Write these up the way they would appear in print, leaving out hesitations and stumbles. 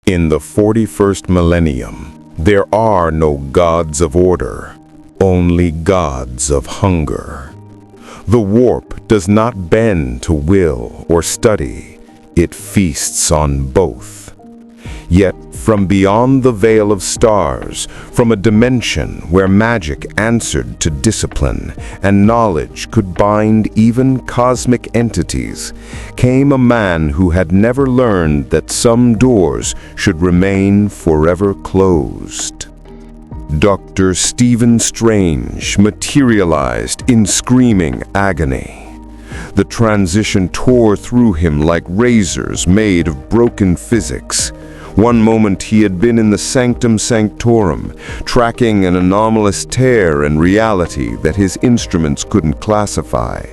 In the 41st millennium, there are no gods of order, only gods of hunger. The warp does not bend to will or study, it feasts on both. Yet, from beyond the veil of stars, from a dimension where magic answered to discipline and knowledge could bind even cosmic entities, came a man who had never learned that some doors should remain forever closed. Dr. Stephen Strange materialized in screaming agony. The transition tore through him like razors made of broken physics. One moment he had been in the sanctum sanctorum, tracking an anomalous tear in reality that his instruments couldn't classify.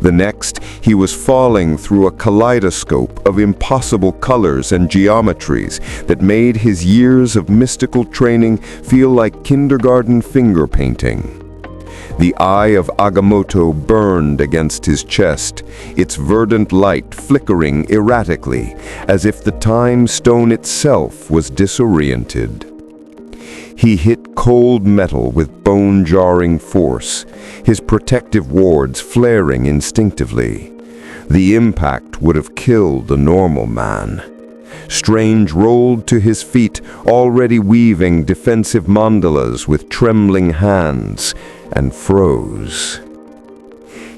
The next, he was falling through a kaleidoscope of impossible colors and geometries that made his years of mystical training feel like kindergarten finger painting. The eye of Agamotto burned against his chest, its verdant light flickering erratically, as if the time stone itself was disoriented. He hit cold metal with bone-jarring force, his protective wards flaring instinctively. The impact would have killed a normal man. Strange rolled to his feet, already weaving defensive mandalas with trembling hands, and froze.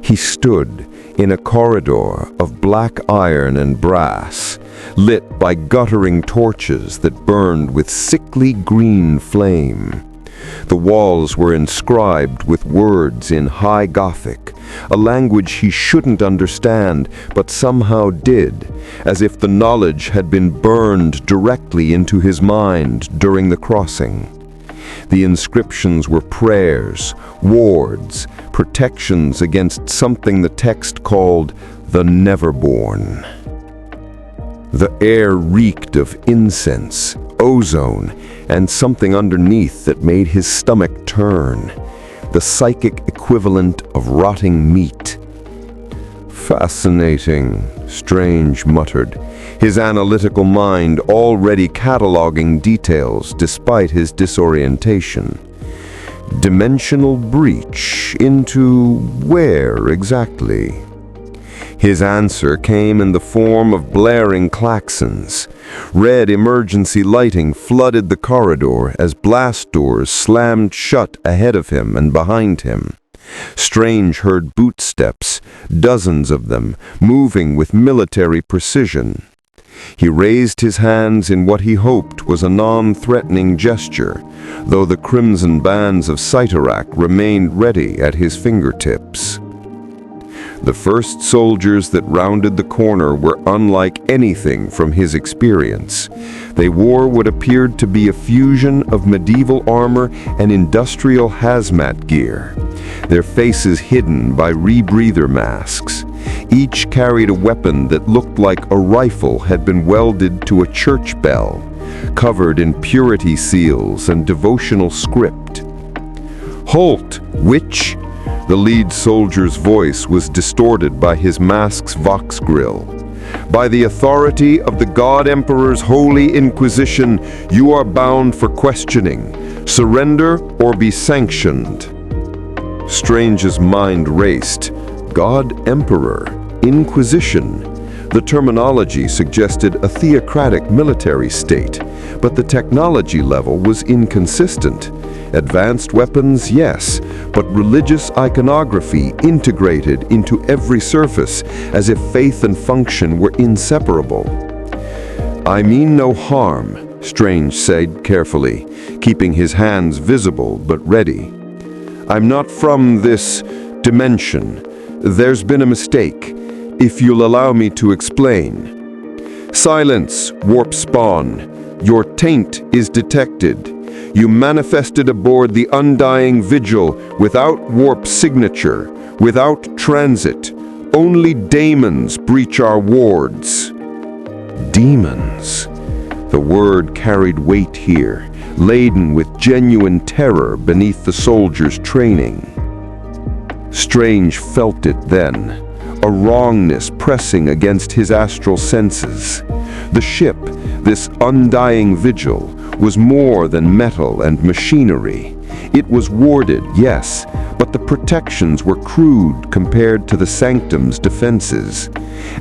He stood in a corridor of black iron and brass, lit by guttering torches that burned with sickly green flame. The walls were inscribed with words in High Gothic, a language he shouldn't understand, but somehow did, as if the knowledge had been burned directly into his mind during the crossing. The inscriptions were prayers, wards, protections against something the text called the Neverborn. The air reeked of incense, ozone, and something underneath that made his stomach turn, the psychic equivalent of rotting meat. "Fascinating," Strange muttered, his analytical mind already cataloging details despite his disorientation. Dimensional breach into where exactly? His answer came in the form of blaring klaxons. Red emergency lighting flooded the corridor as blast doors slammed shut ahead of him and behind him. Strange heard bootsteps, dozens of them, moving with military precision. He raised his hands in what he hoped was a non-threatening gesture, though the crimson bands of Cyttorak remained ready at his fingertips. The first soldiers that rounded the corner were unlike anything from his experience. They wore what appeared to be a fusion of medieval armor and industrial hazmat gear, their faces hidden by rebreather masks. Each carried a weapon that looked like a rifle had been welded to a church bell, covered in purity seals and devotional script. "Halt, witch!" The lead soldier's voice was distorted by his mask's vox grill. "By the authority of the God Emperor's Holy Inquisition, you are bound for questioning. Surrender or be sanctioned." Strange's mind raced. God Emperor, Inquisition. The terminology suggested a theocratic military state, but the technology level was inconsistent. Advanced weapons, yes, but religious iconography integrated into every surface as if faith and function were inseparable. "I mean no harm," Strange said carefully, keeping his hands visible but ready. "I'm not from this dimension. There's been a mistake, if you'll allow me to explain." "Silence, warp spawn. Your taint is detected. You manifested aboard the Undying Vigil without warp signature, without transit. Only daemons breach our wards." Demons. The word carried weight here, laden with genuine terror beneath the soldier's training. Strange felt it then, a wrongness pressing against his astral senses. The ship, This undying vigil was more than metal and machinery. It was warded, yes, but the protections were crude compared to the sanctum's defenses.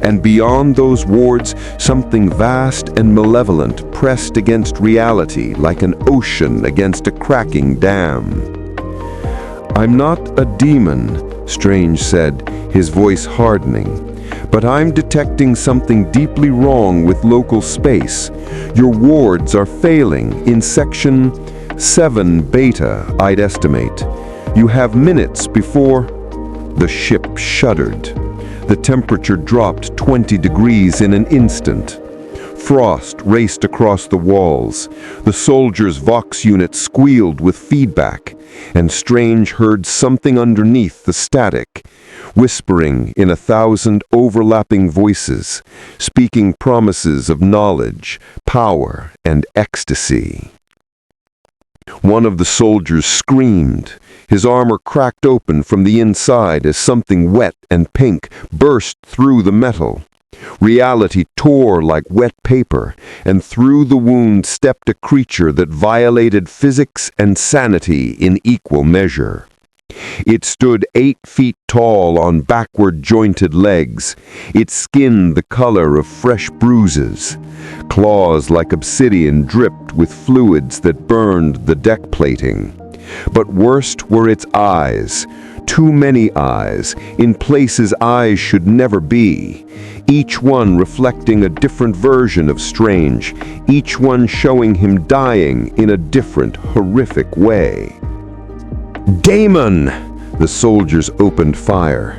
And beyond those wards, something vast and malevolent pressed against reality like an ocean against a cracking dam. "I'm not a demon," Strange said, his voice hardening. "But I'm detecting something deeply wrong with local space. Your wards are failing in Section 7 Beta, I'd estimate. You have minutes before—" The ship shuddered. The temperature dropped 20 degrees in an instant. Frost raced across the walls. The soldiers' Vox unit squealed with feedback, and Strange heard something underneath the static, whispering in 1,000 overlapping voices, speaking promises of knowledge, power, and ecstasy. One of the soldiers screamed. His armor cracked open from the inside as something wet and pink burst through the metal. Reality tore like wet paper, and through the wound stepped a creature that violated physics and sanity in equal measure. It stood 8 feet tall on backward-jointed legs, its skin the color of fresh bruises. Claws like obsidian dripped with fluids that burned the deck plating. But worst were its eyes. Too many eyes, in places eyes should never be. Each one reflecting a different version of Strange, each one showing him dying in a different, horrific way. "Daemon!" The soldiers opened fire.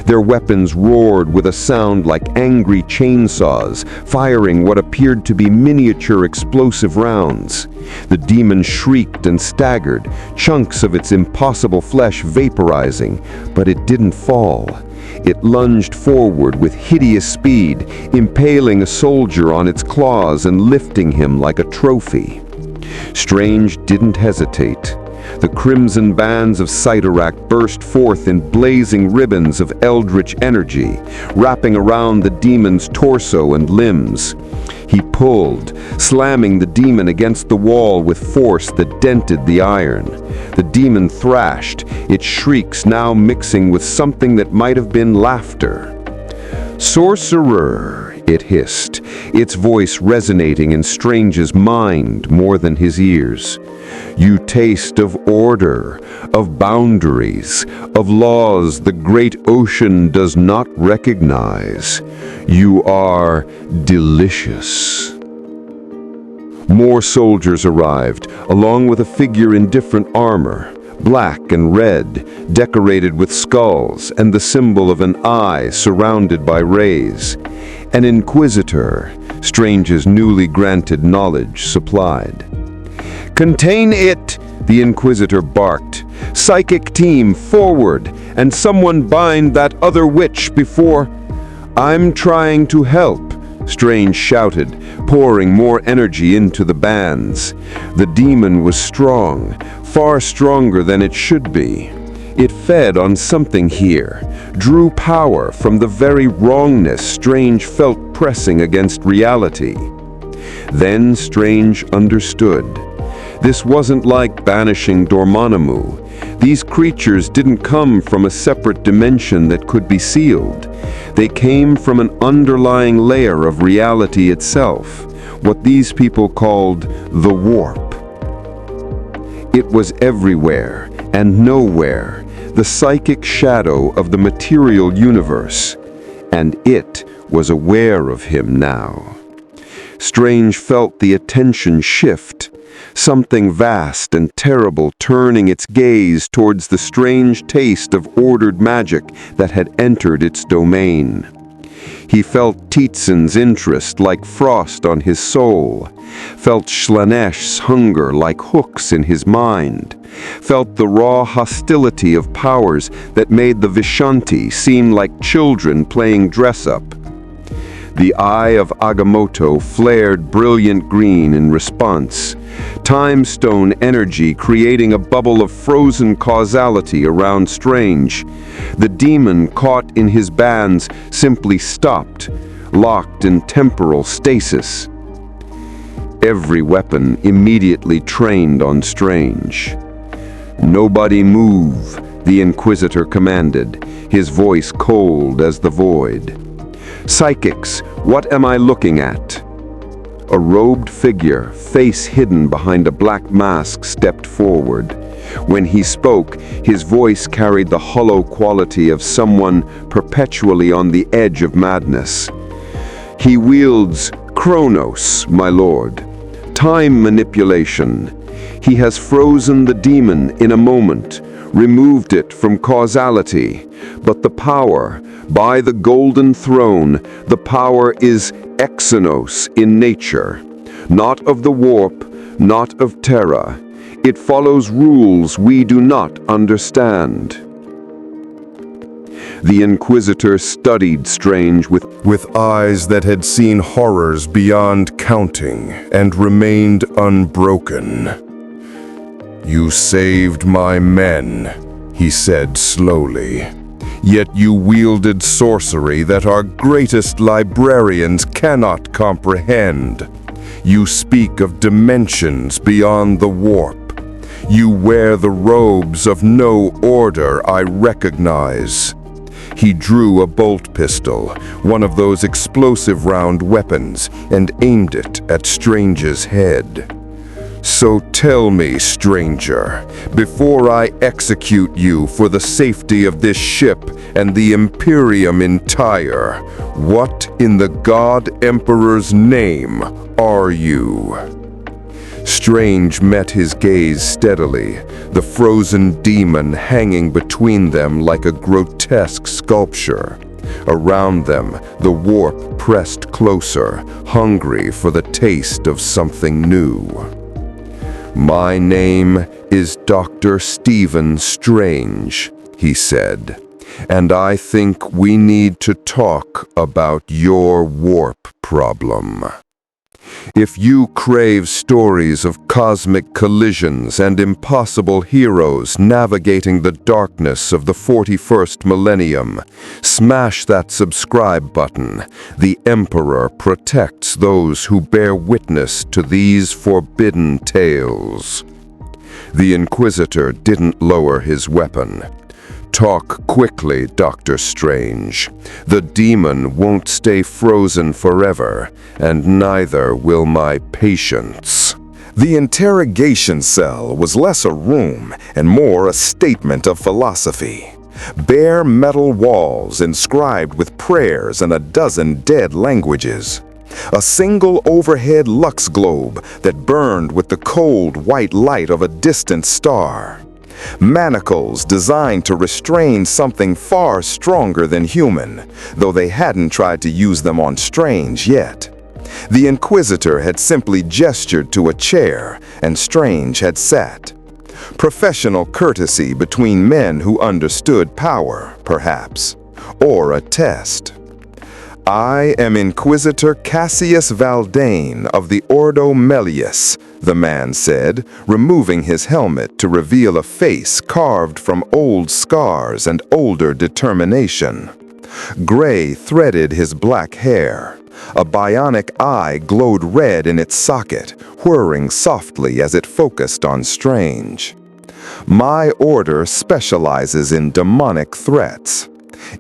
Their weapons roared with a sound like angry chainsaws, firing what appeared to be miniature explosive rounds. The demon shrieked and staggered, chunks of its impossible flesh vaporizing, but it didn't fall. It lunged forward with hideous speed, impaling a soldier on its claws and lifting him like a trophy. Strange didn't hesitate. The crimson bands of Cyttorak burst forth in blazing ribbons of eldritch energy, wrapping around the demon's torso and limbs. He pulled, slamming the demon against the wall with force that dented the iron. The demon thrashed, its shrieks now mixing with something that might have been laughter. "Sorcerer," it hissed, its voice resonating in Strange's mind more than his ears. "You taste of order, of boundaries, of laws the great ocean does not recognize. You are delicious." More soldiers arrived, along with a figure in different armor, black and red, decorated with skulls and the symbol of an eye surrounded by rays. An inquisitor, Strange's newly granted knowledge supplied. "Contain it!" the Inquisitor barked. "Psychic team, forward, and someone bind that other witch before—" "I'm trying to help," Strange shouted, pouring more energy into the bands. The demon was strong, far stronger than it should be. It fed on something here, drew power from the very wrongness Strange felt pressing against reality. Then Strange understood. This wasn't like banishing Dormammu. These creatures didn't come from a separate dimension that could be sealed. They came from an underlying layer of reality itself, what these people called the warp. It was everywhere and nowhere, the psychic shadow of the material universe, and it was aware of him now. Strange felt the attention shift. Something vast and terrible turning its gaze towards the strange taste of ordered magic that had entered its domain. He felt Titsan's interest like frost on his soul, felt Slanesh's hunger like hooks in his mind, felt the raw hostility of powers that made the Vishanti seem like children playing dress-up. The eye of Agamotto flared brilliant green in response, time stone energy creating a bubble of frozen causality around Strange. The demon caught in his bands simply stopped, locked in temporal stasis. every weapon immediately trained on Strange. "Nobody move," the Inquisitor commanded, his voice cold as the void. "Psychics, what am I looking at?" A robed figure, face hidden behind a black mask, stepped forward. When he spoke, his voice carried the hollow quality of someone perpetually on the edge of madness. "He wields Chronos, my lord. Time manipulation. He has frozen the demon in a moment, removed it from causality. But the power, by the golden throne, the power is exynos in nature. Not of the warp, not of terra. It follows rules we do not understand." The Inquisitor studied Strange with eyes that had seen horrors beyond counting and remained unbroken. "You saved my men," he said slowly. "Yet you wielded sorcery that our greatest librarians cannot comprehend. You speak of dimensions beyond the warp. You wear the robes of no order I recognize." He drew a bolt pistol, one of those explosive round weapons, and aimed it at Strange's head. "So tell me, stranger, before I execute you for the safety of this ship and the Imperium entire, what in the God Emperor's name are you?" Strange met his gaze steadily, the frozen demon hanging between them like a grotesque sculpture. Around them, the warp pressed closer, hungry for the taste of something new. "My name is Dr. Stephen Strange," he said, "and I think we need to talk about your warp problem. If you crave stories of cosmic collisions and impossible heroes navigating the darkness of the 41st millennium, smash that subscribe button. The Emperor protects those who bear witness to these forbidden tales." The Inquisitor didn't lower his weapon. "Talk quickly, Dr. Strange. The demon won't stay frozen forever, and neither will my patience." The interrogation cell was less a room and more a statement of philosophy. Bare metal walls inscribed with prayers in a dozen dead languages. A single overhead lux globe that burned with the cold white light of a distant star. Manacles designed to restrain something far stronger than human, though they hadn't tried to use them on Strange yet. The Inquisitor had simply gestured to a chair, and Strange had sat. Professional courtesy between men who understood power, perhaps, or a test. "I am Inquisitor Cassius Valdane of the Ordo Melius," the man said, removing his helmet to reveal a face carved from old scars and older determination. Gray threaded his black hair. A bionic eye glowed red in its socket, whirring softly as it focused on Strange. "My order specializes in demonic threats.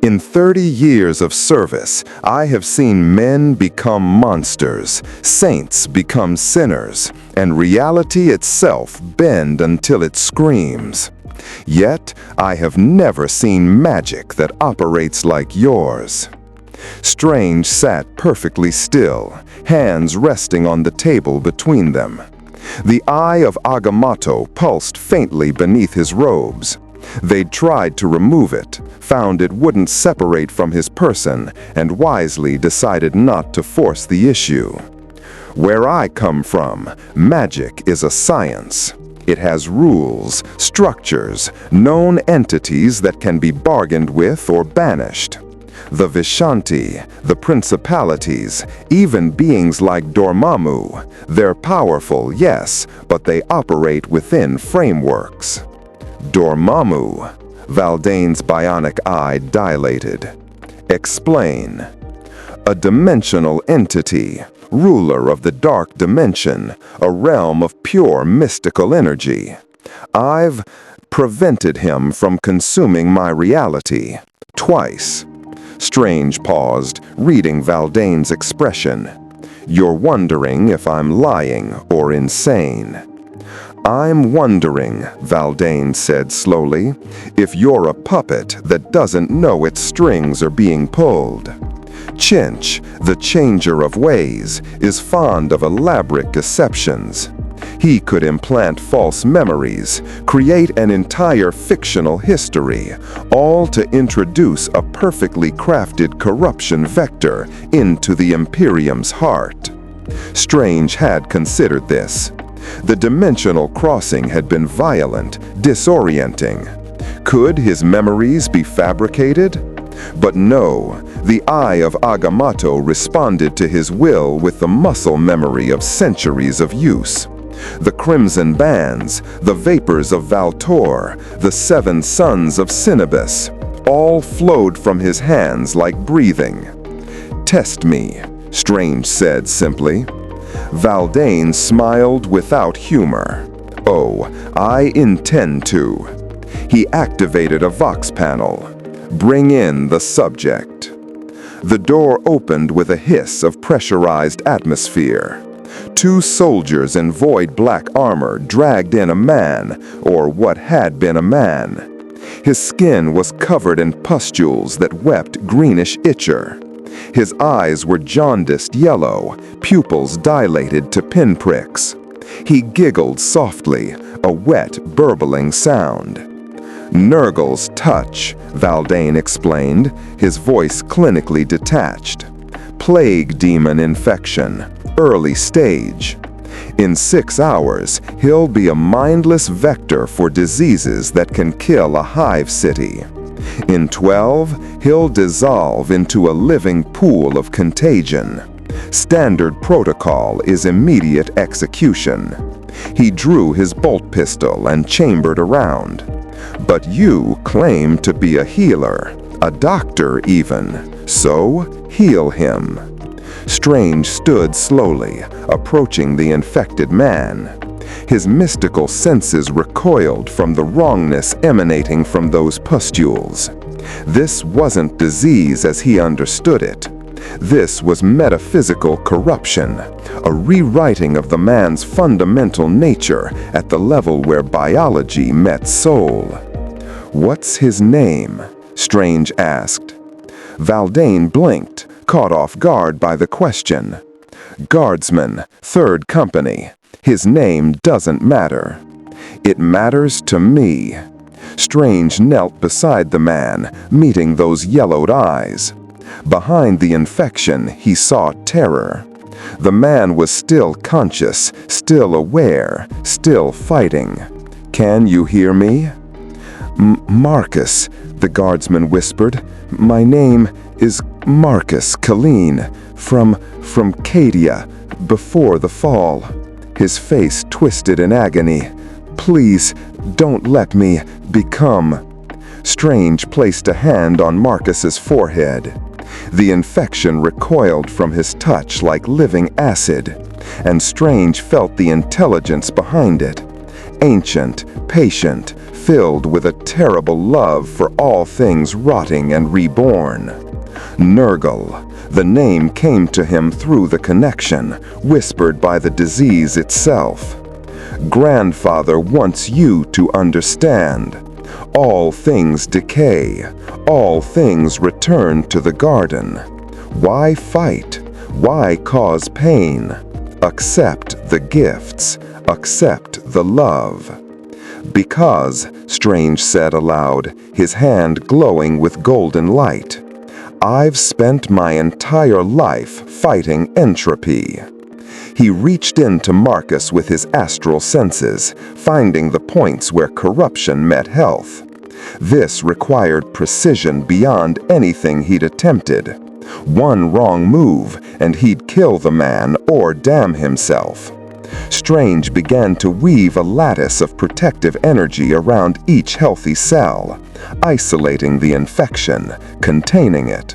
In 30 years of service, I have seen men become monsters, saints become sinners, and reality itself bend until it screams. Yet, I have never seen magic that operates like yours." Strange sat perfectly still, hands resting on the table between them. The eye of Agamotto pulsed faintly beneath his robes. They'd tried to remove it, found it wouldn't separate from his person, and wisely decided not to force the issue. "Where I come from, magic is a science. It has rules, structures, known entities that can be bargained with or banished. The Vishanti, the principalities, even beings like Dormammu, they're powerful, yes, but they operate within frameworks." "Dormammu?" Valdane's bionic eye dilated. "Explain." A dimensional entity, ruler of the dark dimension, a realm of pure mystical energy. I've prevented him from consuming my reality. Twice. Strange paused, reading Valdane's expression. You're wondering if I'm lying or insane. I'm wondering, Valdane said slowly, if you're a puppet that doesn't know its strings are being pulled. Chinch, the changer of ways, is fond of elaborate deceptions. He could implant false memories, create an entire fictional history, all to introduce a perfectly crafted corruption vector into the Imperium's heart. Strange had considered this. The dimensional crossing had been violent, disorienting. Could his memories be fabricated? But no, the eye of Agamotto responded to his will with the muscle memory of centuries of use. The crimson bands, the vapors of Valtor, the 7 sons of Cinnabis, all flowed from his hands like breathing. Test me, Strange said simply. Valdane smiled without humor. Oh, I intend to. He activated a vox panel. Bring in the subject. The door opened with a hiss of pressurized atmosphere. 2 soldiers in void black armor dragged in a man, or what had been a man. His skin was covered in pustules that wept greenish ichor. His eyes were jaundiced yellow, pupils dilated to pinpricks. He giggled softly, a wet, burbling sound. Nurgle's touch, Valdane explained, his voice clinically detached. Plague demon infection, early stage. In 6 hours, he'll be a mindless vector for diseases that can kill a hive city. In 12, he'll dissolve into a living pool of contagion. Standard protocol is immediate execution. He drew his bolt pistol and chambered around. But you claim to be a healer, a doctor even, so heal him. Strange stood slowly, approaching the infected man. His mystical senses recoiled from the wrongness emanating from those pustules. This wasn't disease as he understood it. This was metaphysical corruption, a rewriting of the man's fundamental nature at the level where biology met soul. What's his name? Strange asked. Valdane blinked, caught off guard by the question. Guardsman, 3rd Company. His name doesn't matter. It matters to me. Strange knelt beside the man, meeting those yellowed eyes. Behind the infection, he saw terror. The man was still conscious, still aware, still fighting. Can you hear me? Marcus, the guardsman whispered. My name is Marcus Colleen, from Cadia, before the fall. His face twisted in agony. Please, don't let me become. Strange placed a hand on Marcus's forehead. The infection recoiled from his touch like living acid, and Strange felt the intelligence behind it. Ancient, patient, filled with a terrible love for all things rotting and reborn. Nurgle. The name came to him through the connection, whispered by the disease itself. Grandfather wants you to understand. All things decay. All things return to the garden. Why fight? Why cause pain? Accept the gifts. Accept the love. Because, Strange said aloud, his hand glowing with golden light, I've spent my entire life fighting entropy. He reached into Marcus with his astral senses, finding the points where corruption met health. This required precision beyond anything he'd attempted. One wrong move, and he'd kill the man or damn himself. Strange began to weave a lattice of protective energy around each healthy cell, isolating the infection, containing it.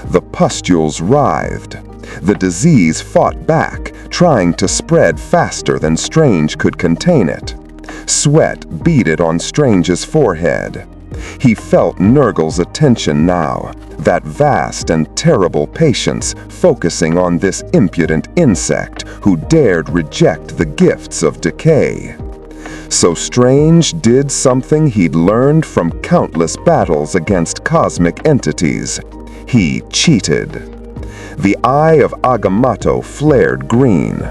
The pustules writhed. The disease fought back, trying to spread faster than Strange could contain it. Sweat beaded on Strange's forehead. He felt Nurgle's attention now, that vast and terrible patience focusing on this impudent insect who dared reject the gifts of decay. So Strange did something he'd learned from countless battles against cosmic entities. He cheated. The eye of Agamotto flared green.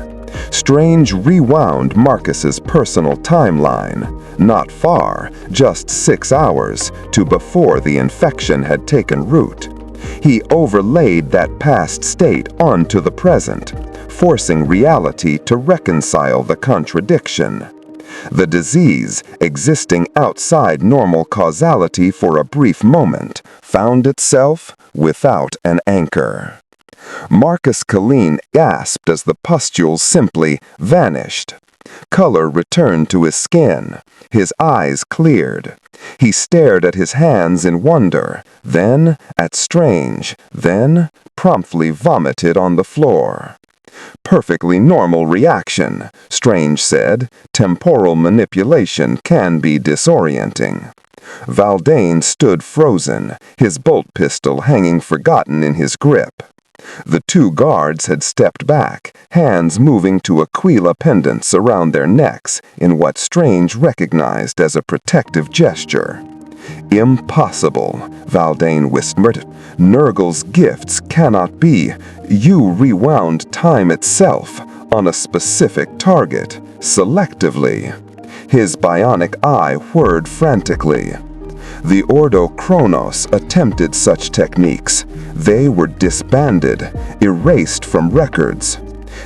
Strange rewound Marcus's personal timeline, not far, just 6 hours, to before the infection had taken root. He overlaid that past state onto the present, forcing reality to reconcile the contradiction. The disease, existing outside normal causality for a brief moment, found itself without an anchor. Marcus Colleen gasped as the pustules simply vanished. Color returned to his skin. His eyes cleared. He stared at his hands in wonder, then at Strange, then promptly vomited on the floor. Perfectly normal reaction, Strange said. Temporal manipulation can be disorienting. Valdane stood frozen, his bolt pistol hanging forgotten in his grip. The 2 guards had stepped back, hands moving to Aquila pendants around their necks in what Strange recognized as a protective gesture. Impossible, Valdane whispered. Nurgle's gifts cannot be. You rewound time itself on a specific target, selectively. His bionic eye whirred frantically. The Ordo Chronos attempted such techniques. They were disbanded, erased from records.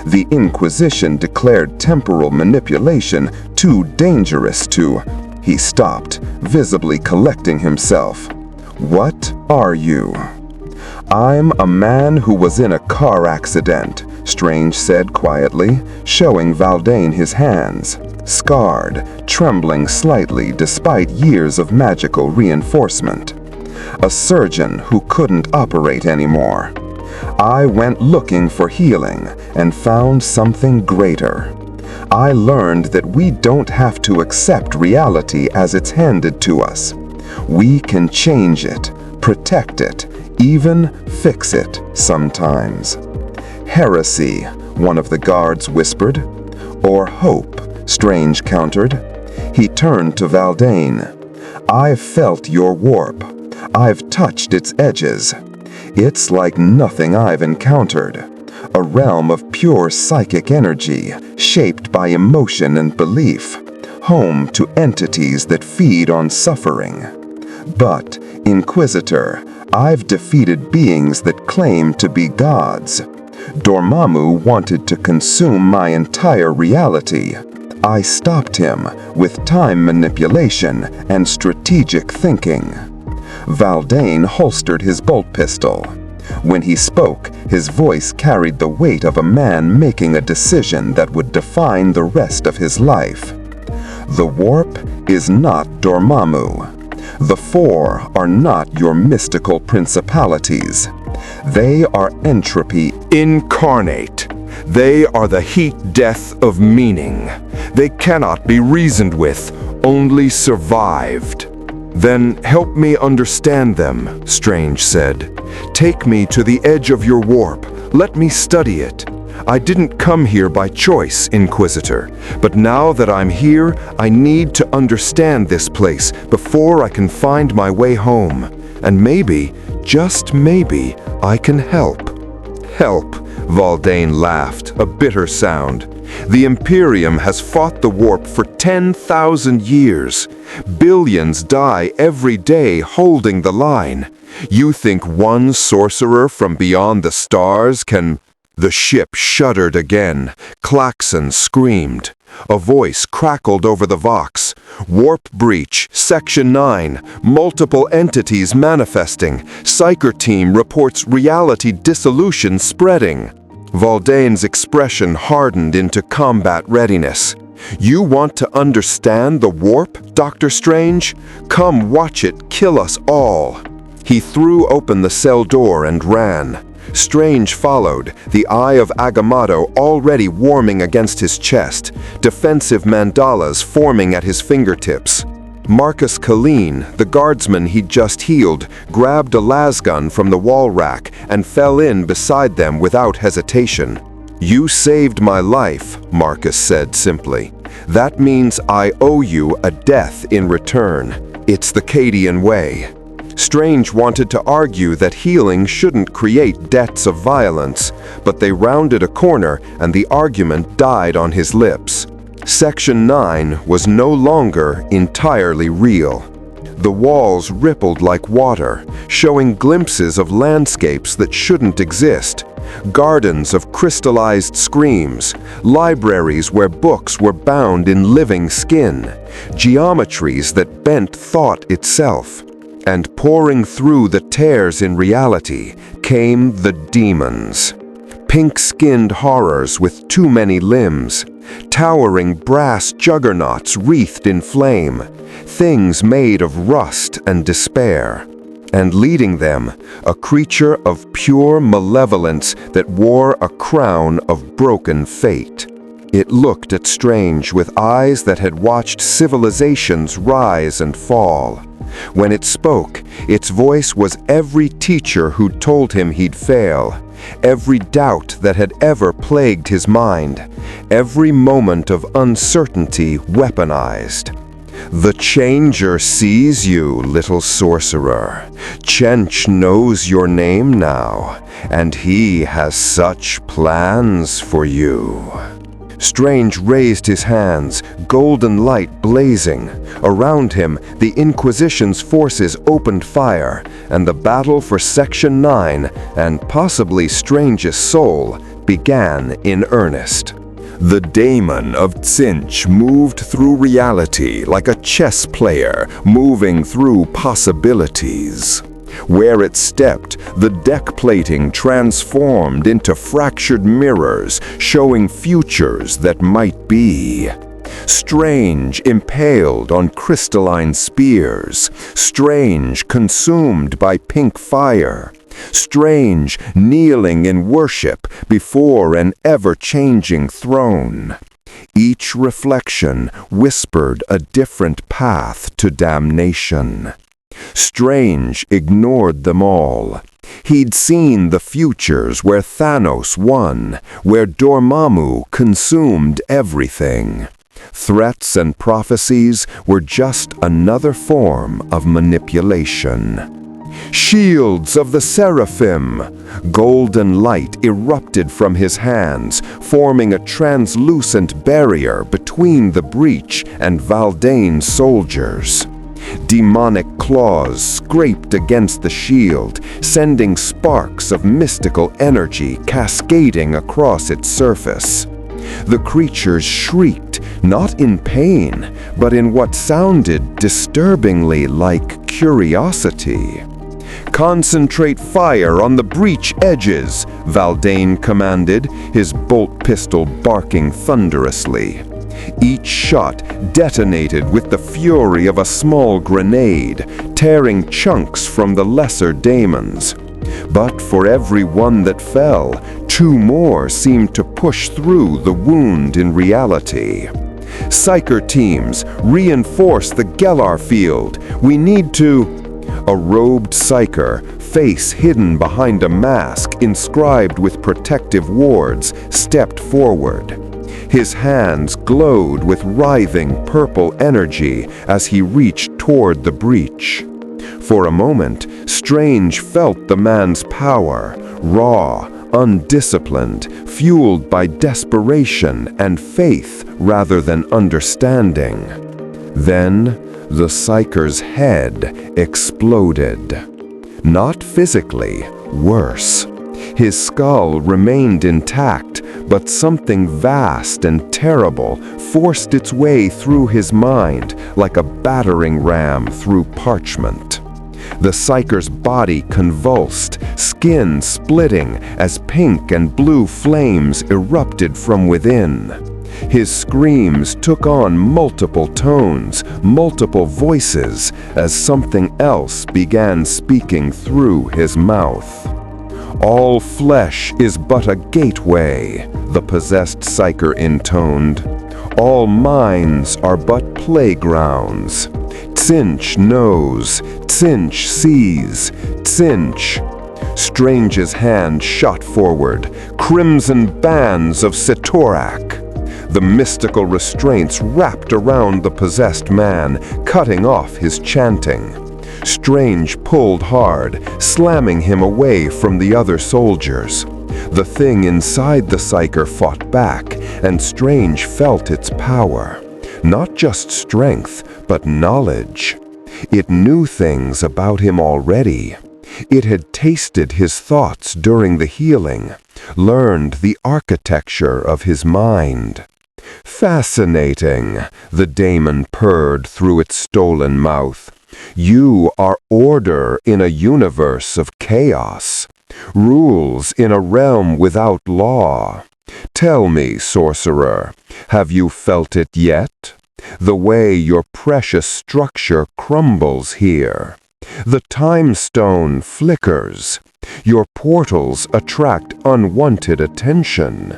The Inquisition declared temporal manipulation too dangerous to... He stopped, visibly collecting himself. What are you? I'm a man who was in a car accident, Strange said quietly, showing Valdane his hands. Scarred, trembling slightly despite years of magical reinforcement. A surgeon who couldn't operate anymore. I went looking for healing and found something greater. I learned that we don't have to accept reality as it's handed to us. We can change it, protect it, even fix it sometimes. Heresy, one of the guards whispered. Or hope, Strange countered. He turned to Valdane. I've felt your warp. I've touched its edges. It's like nothing I've encountered. A realm of pure psychic energy, shaped by emotion and belief, home to entities that feed on suffering. But, Inquisitor, I've defeated beings that claim to be gods. Dormammu wanted to consume my entire reality. I stopped him with time manipulation and strategic thinking. Valdane holstered his bolt pistol. When he spoke, his voice carried the weight of a man making a decision that would define the rest of his life. The warp is not Dormammu. The Four are not your mystical principalities. They are entropy incarnate. They are the heat-death of meaning. They cannot be reasoned with, only survived. Then help me understand them, Strange said. Take me to the edge of your warp. Let me study it. I didn't come here by choice, Inquisitor, but now that I'm here, I need to understand this place before I can find my way home. And maybe, just maybe, I can help. Help, Valdane laughed, a bitter sound. The Imperium has fought the warp for 10,000 years. Billions die every day holding the line. You think one sorcerer from beyond the stars can... The ship shuddered again. Klaxon screamed. A voice crackled over the Vox. Warp breach, Section 9. Multiple entities manifesting. Psyker team reports reality dissolution spreading. Valdane's expression hardened into combat readiness. You want to understand the warp, Dr. Strange? Come watch it kill us all. He threw open the cell door and ran. Strange followed, the eye of Agamotto already warming against his chest, defensive mandalas forming at his fingertips. Marcus Colleen, the guardsman he'd just healed, grabbed a lasgun from the wall rack and fell in beside them without hesitation. "You saved my life," Marcus said simply. "That means I owe you a death in return. It's the Cadian way." Strange wanted to argue that healing shouldn't create debts of violence, but they rounded a corner and the argument died on his lips. Section 9 was no longer entirely real. The walls rippled like water, showing glimpses of landscapes that shouldn't exist. Gardens of crystallized screams, libraries where books were bound in living skin, geometries that bent thought itself. And pouring through the tears in reality came the demons. Pink-skinned horrors with too many limbs, towering brass juggernauts wreathed in flame, things made of rust and despair. And leading them, a creature of pure malevolence that wore a crown of broken fate. It looked at Strange with eyes that had watched civilizations rise and fall. When it spoke, its voice was every teacher who'd told him he'd fail, every doubt that had ever plagued his mind, every moment of uncertainty weaponized. "The Changer sees you, little sorcerer. Chench knows your name now, and he has such plans for you." Strange raised his hands, golden light blazing. Around him, the Inquisition's forces opened fire, and the battle for Section 9, and possibly Strange's soul, began in earnest. The daemon of Tzeentch moved through reality like a chess player moving through possibilities. Where it stepped, the deck plating transformed into fractured mirrors, showing futures that might be. Strange impaled on crystalline spears, Strange consumed by pink fire, Strange kneeling in worship before an ever-changing throne. Each reflection whispered a different path to damnation. Strange ignored them all. He'd seen the futures where Thanos won, where Dormammu consumed everything. Threats and prophecies were just another form of manipulation. Shields of the Seraphim! Golden light erupted from his hands, forming a translucent barrier between the breach and Valdane's soldiers. Demonic claws scraped against the shield, sending sparks of mystical energy cascading across its surface. The creatures shrieked, not in pain, but in what sounded disturbingly like curiosity. "Concentrate fire on the breach edges," Valdane commanded, his bolt pistol barking thunderously. Each shot detonated with the fury of a small grenade, tearing chunks from the lesser daemons. But for every one that fell, two more seemed to push through the wound in reality. "Psyker teams, reinforce the Gellar field. We need to—" A robed Psyker, face hidden behind a mask inscribed with protective wards, stepped forward. His hands glowed with writhing purple energy as he reached toward the breach. For a moment, Strange felt the man's power, raw, undisciplined, fueled by desperation and faith rather than understanding. Then, the Psyker's head exploded. Not physically, worse. His skull remained intact, but something vast and terrible forced its way through his mind like a battering ram through parchment. The Psyker's body convulsed, skin splitting as pink and blue flames erupted from within. His screams took on multiple tones, multiple voices, as something else began speaking through his mouth. "All flesh is but a gateway," the possessed psyker intoned. "All minds are but playgrounds. Tsinch knows, Tsinch sees, Tsinch." Strange's hand shot forward, crimson bands of Sitorak. The mystical restraints wrapped around the possessed man, cutting off his chanting. Strange pulled hard, slamming him away from the other soldiers. The thing inside the psyker fought back, and Strange felt its power. Not just strength, but knowledge. It knew things about him already. It had tasted his thoughts during the healing, learned the architecture of his mind. "Fascinating," the daemon purred through its stolen mouth. "You are order in a universe of chaos, rules in a realm without law. Tell me, sorcerer, have you felt it yet? The way your precious structure crumbles here. The time stone flickers. Your portals attract unwanted attention.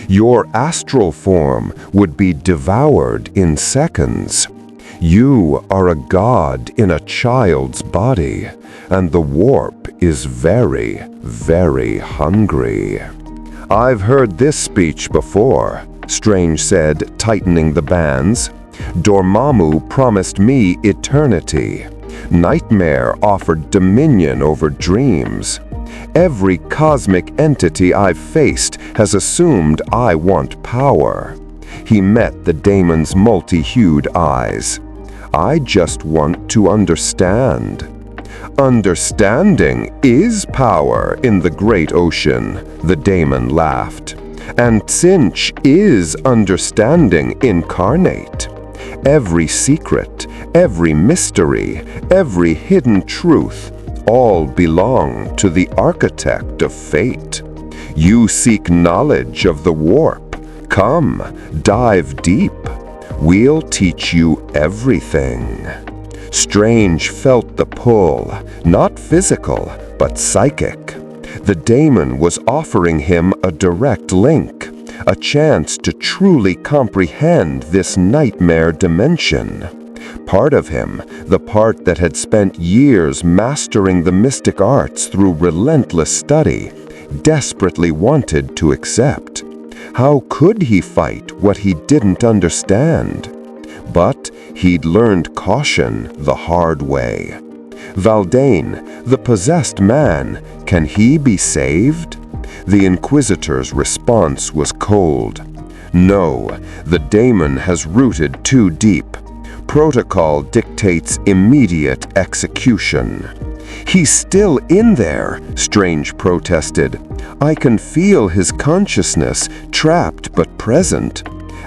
Your astral form would be devoured in seconds. You are a god in a child's body, and the warp is very, very hungry." "I've heard this speech before," Strange said, tightening the bands. "Dormammu promised me eternity. Nightmare offered dominion over dreams. Every cosmic entity I've faced has assumed I want power." He met the daemon's multi-hued eyes. "I just want to understand." "Understanding is power in the great ocean," the daemon laughed. "And Tsinch is understanding incarnate. Every secret, every mystery, every hidden truth, all belong to the architect of fate. You seek knowledge of the warp. Come, dive deep. We'll teach you everything." Strange felt the pull, not physical, but psychic. The daemon was offering him a direct link, a chance to truly comprehend this nightmare dimension. Part of him, the part that had spent years mastering the mystic arts through relentless study, desperately wanted to accept. How could he fight what he didn't understand? But he'd learned caution the hard way. Valdane, the possessed man, can he be saved? The Inquisitor's response was cold. "No, the daemon has rooted too deep. Protocol dictates immediate execution." "He's still in there," Strange protested. "I can feel his consciousness, trapped but present.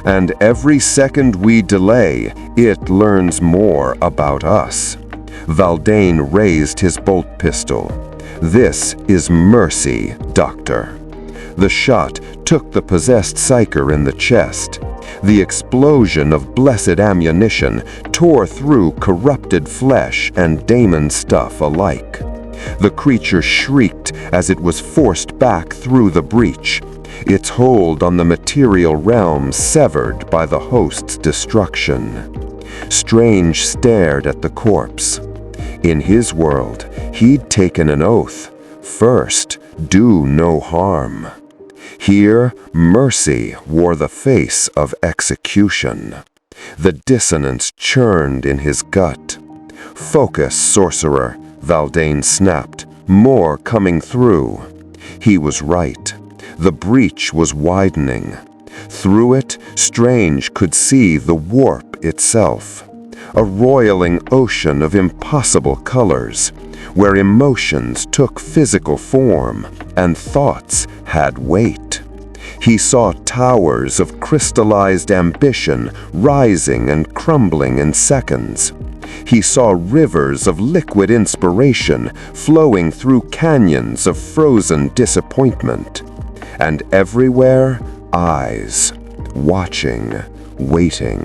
And every second we delay, it learns more about us." Valdane raised his bolt pistol. "This is mercy, Doctor." The shot took the possessed psyker in the chest. The explosion of blessed ammunition tore through corrupted flesh and daemon stuff alike. The creature shrieked as it was forced back through the breach, its hold on the material realm severed by the host's destruction. Strange stared at the corpse. In his world, he'd taken an oath: first, do no harm. Here, mercy wore the face of execution. The dissonance churned in his gut. "Focus, sorcerer," Valdane snapped, more coming through. He was right. The breach was widening. Through it, Strange could see the warp itself. A roiling ocean of impossible colors, where emotions took physical form and thoughts had weight. He saw towers of crystallized ambition rising and crumbling in seconds. He saw rivers of liquid inspiration flowing through canyons of frozen disappointment. And everywhere, eyes. watching, waiting,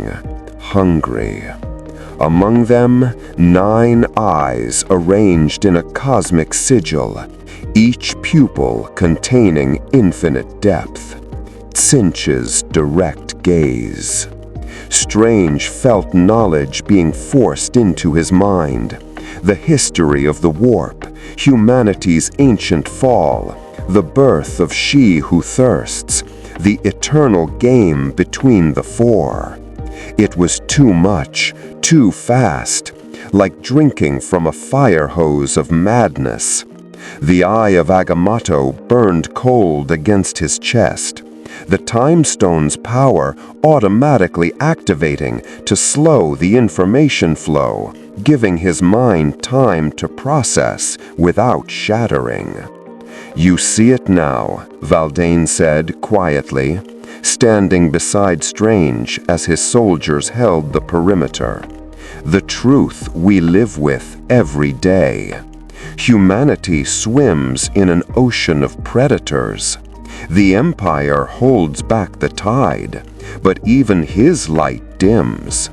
hungry. Among them, 9 eyes arranged in a cosmic sigil, each pupil containing infinite depth. Tzeentch's direct gaze. Strange felt knowledge being forced into his mind. The history of the warp, humanity's ancient fall, the birth of she who thirsts, the eternal game between the four. It was too much, too fast, like drinking from a fire hose of madness. The eye of Agamotto burned cold against his chest, the time stone's power automatically activating to slow the information flow, giving his mind time to process without shattering. "You see it now," Valdane said quietly, standing beside Strange as his soldiers held the perimeter. "The truth we live with every day. Humanity swims in an ocean of predators. The Empire holds back the tide, but even his light dims.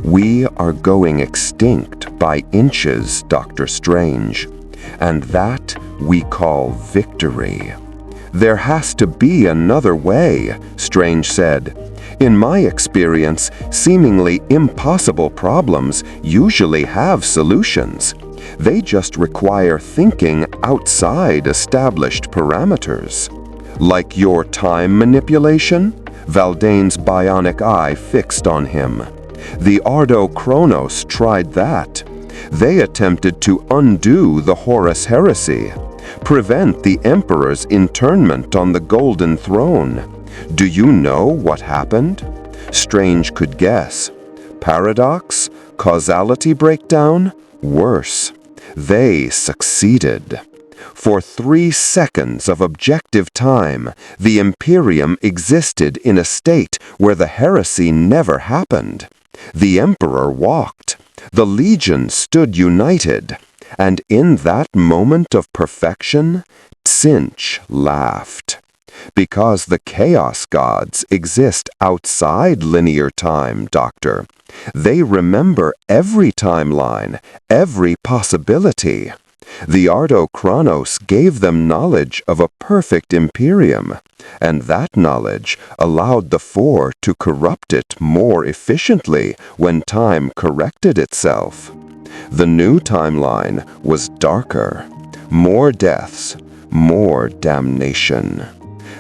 We are going extinct by inches, Dr. Strange, and that we call victory." "There has to be another way," Strange said. "In my experience, seemingly impossible problems usually have solutions. They just require thinking outside established parameters." "Like your time manipulation?" Valdane's bionic eye fixed on him. "The Ardo Chronos tried that. They attempted to undo the Horus heresy, prevent the Emperor's internment on the Golden Throne. Do you know what happened?" Strange could guess. Paradox? Causality breakdown? Worse. They succeeded. For 3 seconds of objective time, the Imperium existed in a state where the heresy never happened. The Emperor walked. The Legion stood united. And in that moment of perfection, Tzeentch laughed. Because the Chaos Gods exist outside linear time, Doctor. They remember every timeline, every possibility. The Ardo Chronos gave them knowledge of a perfect Imperium, and that knowledge allowed the Four to corrupt it more efficiently when time corrected itself. The new timeline was darker, more deaths, more damnation.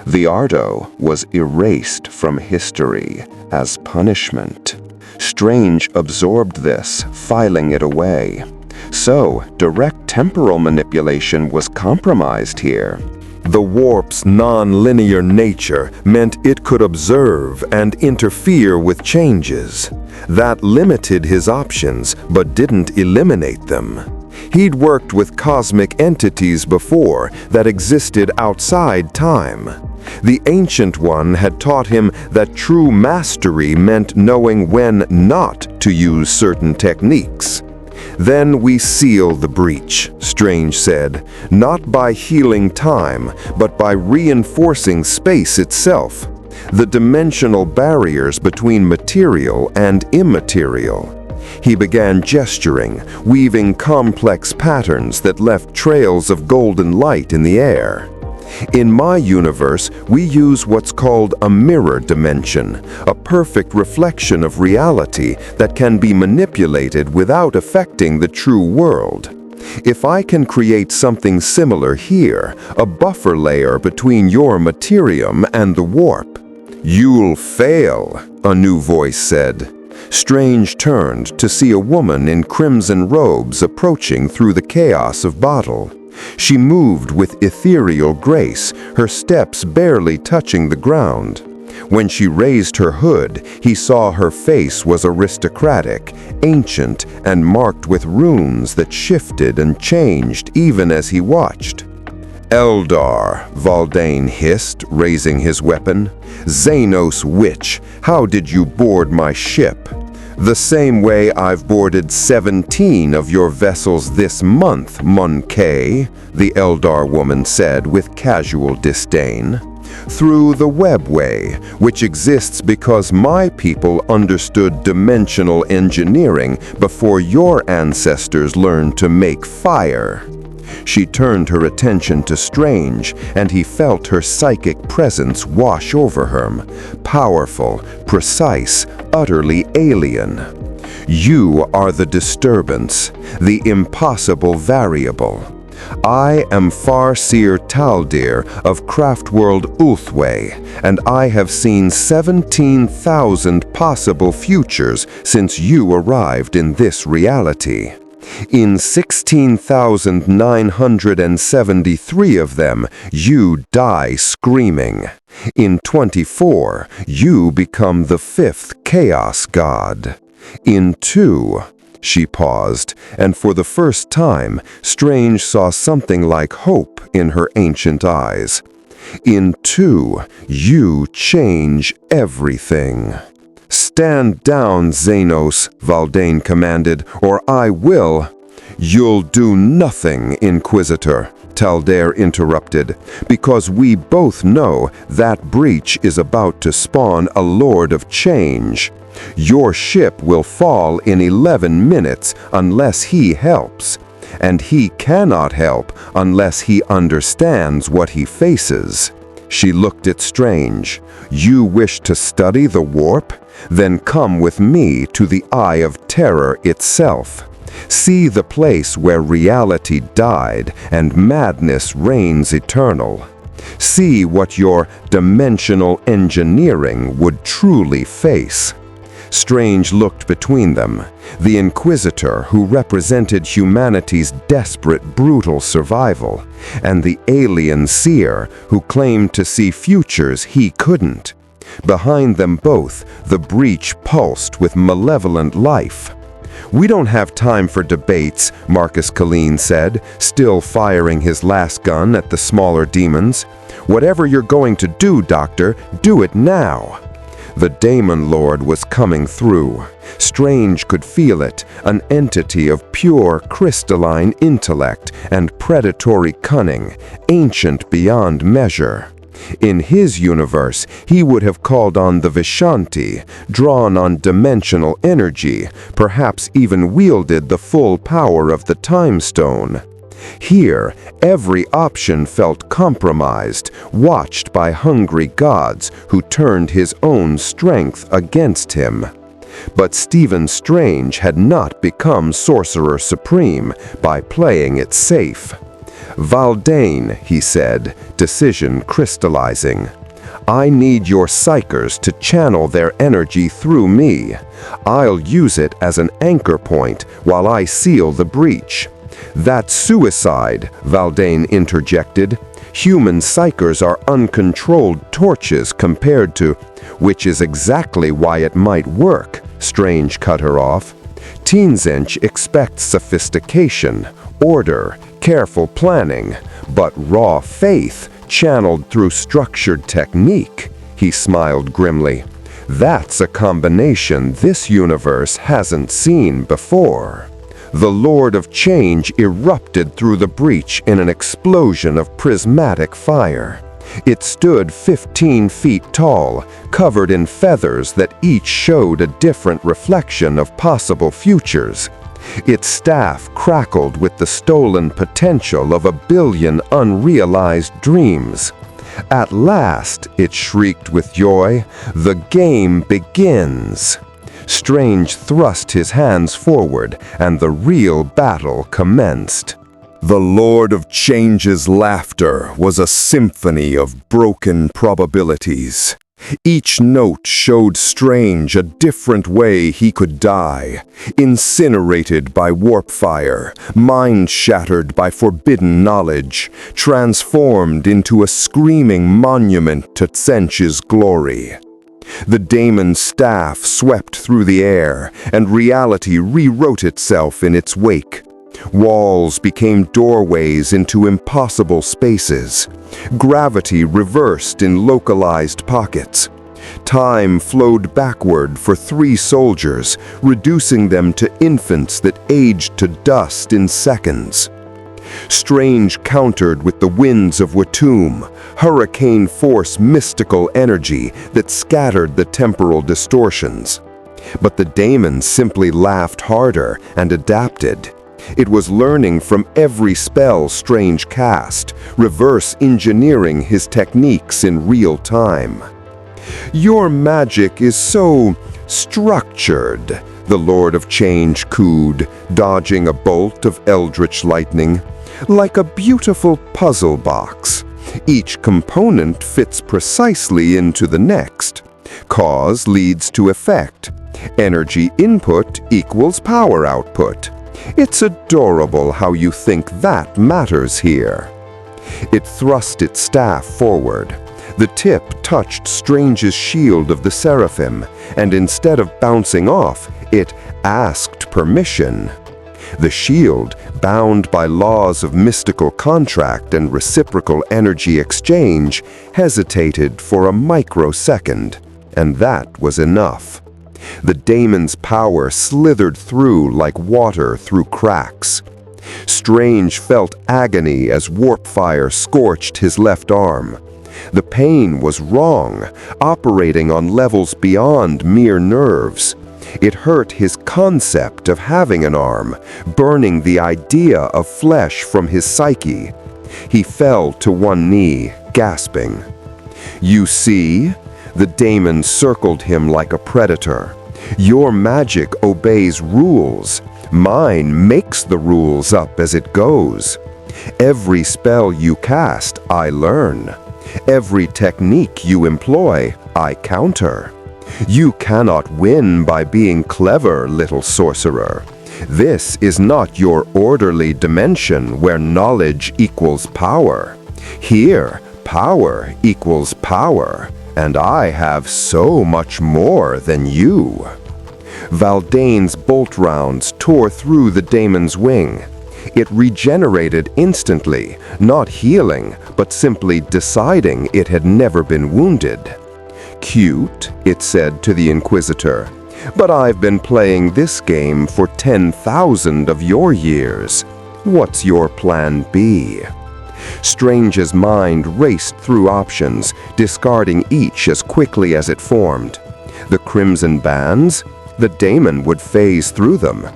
The Ardo was erased from history as punishment. Strange absorbed this, filing it away. So, direct temporal manipulation was compromised here. The warp's non-linear nature meant it could observe and interfere with changes. That limited his options, but didn't eliminate them. He'd worked with cosmic entities before that existed outside time. The Ancient One had taught him that true mastery meant knowing when not to use certain techniques. "Then we seal the breach," Strange said, "not by healing time, but by reinforcing space itself, the dimensional barriers between material and immaterial." He began gesturing, weaving complex patterns that left trails of golden light in the air. "In my universe, we use what's called a mirror dimension, a perfect reflection of reality that can be manipulated without affecting the true world. If I can create something similar here, a buffer layer between your materium and the warp." "You'll fail," a new voice said. Strange turned to see a woman in crimson robes approaching through the chaos of battle. She moved with ethereal grace, her steps barely touching the ground. When she raised her hood, he saw her face was aristocratic, ancient, and marked with runes that shifted and changed even as he watched. "Eldar," Valdane hissed, raising his weapon. "Xenos witch, how did you board my ship?" "The same way I've boarded 17 of your vessels this month, Mon Kay," the Eldar woman said with casual disdain. Through the webway, which exists because my people understood dimensional engineering before your ancestors learned to make fire. She turned her attention to Strange, and he felt her psychic presence wash over him, powerful, precise, utterly alien. You are the disturbance, the impossible variable. I am Farseer Taldir of Craftworld Ulthway, and I have seen 17,000 possible futures since you arrived in this reality. In 16,973 of them, you die screaming. In 24, you become the 5th Chaos God. In 2, she paused, and for the first time, Strange saw something like hope in her ancient eyes. In 2, you change everything. Stand down, Xenos, Valdane commanded, or I will. You'll do nothing, Inquisitor, Taldir interrupted, because we both know that breach is about to spawn a Lord of Change. Your ship will fall in 11 minutes unless he helps, and he cannot help unless he understands what he faces. She looked at Strange. You wish to study the warp? Then come with me to the Eye of Terror itself. See the place where reality died and madness reigns eternal. See what your dimensional engineering would truly face. Strange looked between them. The Inquisitor, who represented humanity's desperate, brutal survival, and the alien seer, who claimed to see futures he couldn't. Behind them both, the breach pulsed with malevolent life. We don't have time for debates, Marcus Colleen said, still firing his last gun at the smaller demons. Whatever you're going to do, Doctor, do it now. The Daemon Lord was coming through. Strange could feel it, an entity of pure, crystalline intellect and predatory cunning, ancient beyond measure. In his universe, he would have called on the Vishanti, drawn on dimensional energy, perhaps even wielded the full power of the Time Stone. Here, every option felt compromised, watched by hungry gods who turned his own strength against him. But Stephen Strange had not become Sorcerer Supreme by playing it safe. Valdane, he said, decision crystallizing. I need your psychers to channel their energy through me. I'll use it as an anchor point while I seal the breach. That's suicide, Valdane interjected. Human psychers are uncontrolled torches compared to, which is exactly why it might work, Strange cut her off. Teenzench expects sophistication, order, careful planning, but raw faith channeled through structured technique, he smiled grimly. That's a combination this universe hasn't seen before. The Lord of Change erupted through the breach in an explosion of prismatic fire. It stood 15 feet tall, covered in feathers that each showed a different reflection of possible futures. Its staff crackled with the stolen potential of 1 billion unrealized dreams. At last, it shrieked with joy, the game begins. Strange thrust his hands forward, and the real battle commenced. The Lord of Change's laughter was a symphony of broken probabilities. Each note showed Strange a different way he could die, incinerated by warp fire, mind shattered by forbidden knowledge, transformed into a screaming monument to Tzench's glory. The daemon's staff swept through the air, and reality rewrote itself in its wake. Walls became doorways into impossible spaces. Gravity reversed in localized pockets. Time flowed backward for 3 soldiers, reducing them to infants that aged to dust in seconds. Strange countered with the winds of Watum, hurricane force mystical energy that scattered the temporal distortions. But the daemon simply laughed harder and adapted. It was learning from every spell Strange cast, reverse engineering his techniques in real time. "Your magic is so structured," the Lord of Change cooed, dodging a bolt of eldritch lightning. "Like a beautiful puzzle box. Each component fits precisely into the next. Cause leads to effect. Energy input equals power output. It's adorable how you think that matters here." It thrust its staff forward. The tip touched Strange's shield of the Seraphim, and instead of bouncing off, it asked permission. The shield, bound by laws of mystical contract and reciprocal energy exchange, hesitated for a microsecond, and that was enough. The daemon's power slithered through like water through cracks. Strange felt agony as warp fire scorched his left arm. The pain was wrong, operating on levels beyond mere nerves. It hurt his concept of having an arm, burning the idea of flesh from his psyche. He fell to one knee, gasping. "You see?" The daemon circled him like a predator. "Your magic obeys rules. Mine makes the rules up as it goes. Every spell you cast, I learn. Every technique you employ, I counter. You cannot win by being clever, little sorcerer. This is not your orderly dimension where knowledge equals power. Here, power equals power, and I have so much more than you." Valdane's bolt rounds tore through the daemon's wing. It regenerated instantly, not healing, but simply deciding it had never been wounded. "Cute," it said to the Inquisitor, "but I've been playing this game for 10,000 of your years. What's your plan B?" Strange's mind raced through options, discarding each as quickly as it formed. The crimson bands? The daemon would phase through them.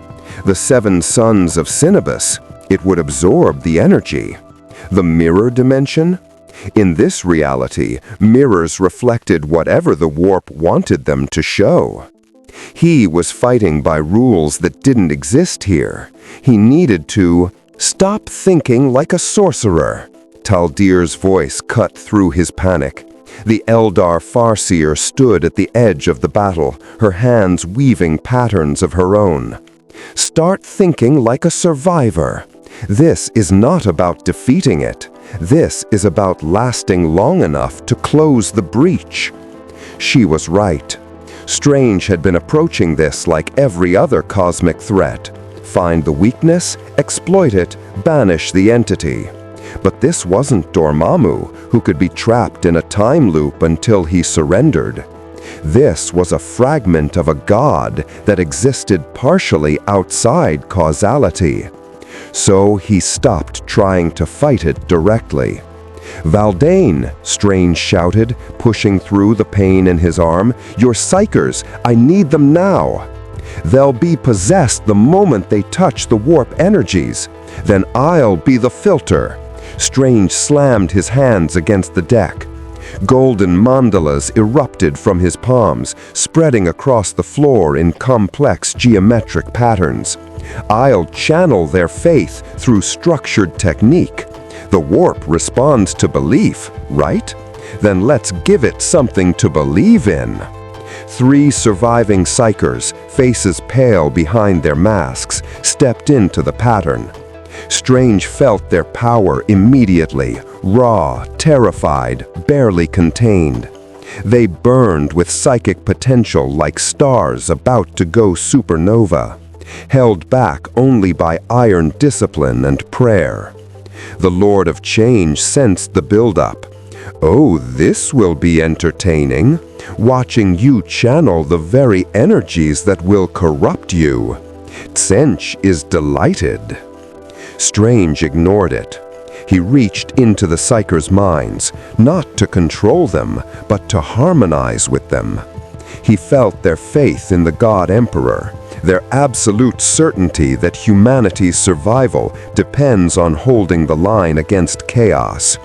The 7 sons of Cinnabus? It would absorb the energy. The mirror dimension? In this reality, mirrors reflected whatever the warp wanted them to show. He was fighting by rules that didn't exist here. He needed to stop thinking like a sorcerer. Taldir's voice cut through his panic. The Eldar Farseer stood at the edge of the battle, her hands weaving patterns of her own. "Start thinking like a survivor. This is not about defeating it. This is about lasting long enough to close the breach." She was right. Strange had been approaching this like every other cosmic threat. Find the weakness, exploit it, banish the entity. But this wasn't Dormammu, who could be trapped in a time loop until he surrendered. This was a fragment of a god that existed partially outside causality. So he stopped trying to fight it directly. "Valdane," Strange shouted, pushing through the pain in his arm, "your psychers, I need them now. They'll be possessed the moment they touch the warp energies. Then I'll be the filter." Strange slammed his hands against the deck. Golden mandalas erupted from his palms, spreading across the floor in complex geometric patterns. "I'll channel their faith through structured technique. The warp responds to belief, right? Then let's give it something to believe in." 3 surviving psychers, faces pale behind their masks, stepped into the pattern. Strange felt their power immediately, raw, terrified, barely contained. They burned with psychic potential like stars about to go supernova, held back only by iron discipline and prayer. The Lord of Change sensed the buildup. "Oh, this will be entertaining, watching you channel the very energies that will corrupt you. Tsench is delighted." Strange ignored it. He reached into the Psykers' minds, not to control them, but to harmonize with them. He felt their faith in the God Emperor, their absolute certainty that humanity's survival depends on holding the line against chaos.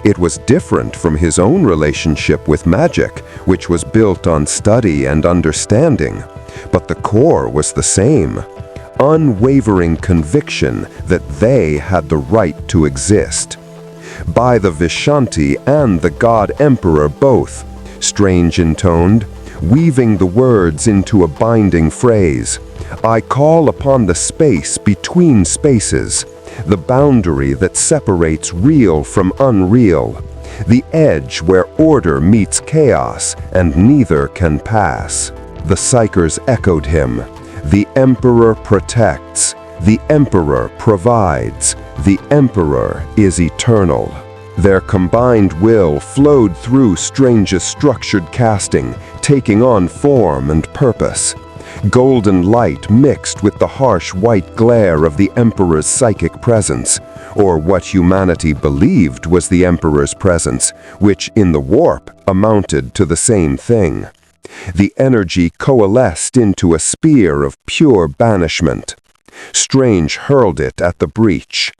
It was different from his own relationship with magic, which was built on study and understanding. But the core was the same. Unwavering conviction that they had the right to exist. By the Vishanti and the God Emperor both, Strange intoned, weaving the words into a binding phrase. I call upon the space between spaces, the boundary that separates real from unreal, the edge where order meets chaos and neither can pass. The Psykers echoed him. The Emperor protects, the Emperor provides, the Emperor is eternal. Their combined will flowed through Strange's structured casting, taking on form and purpose. Golden light mixed with the harsh white glare of the Emperor's psychic presence, or what humanity believed was the Emperor's presence, which in the warp amounted to the same thing. The energy coalesced into a spear of pure banishment. Strange hurled it at the breach.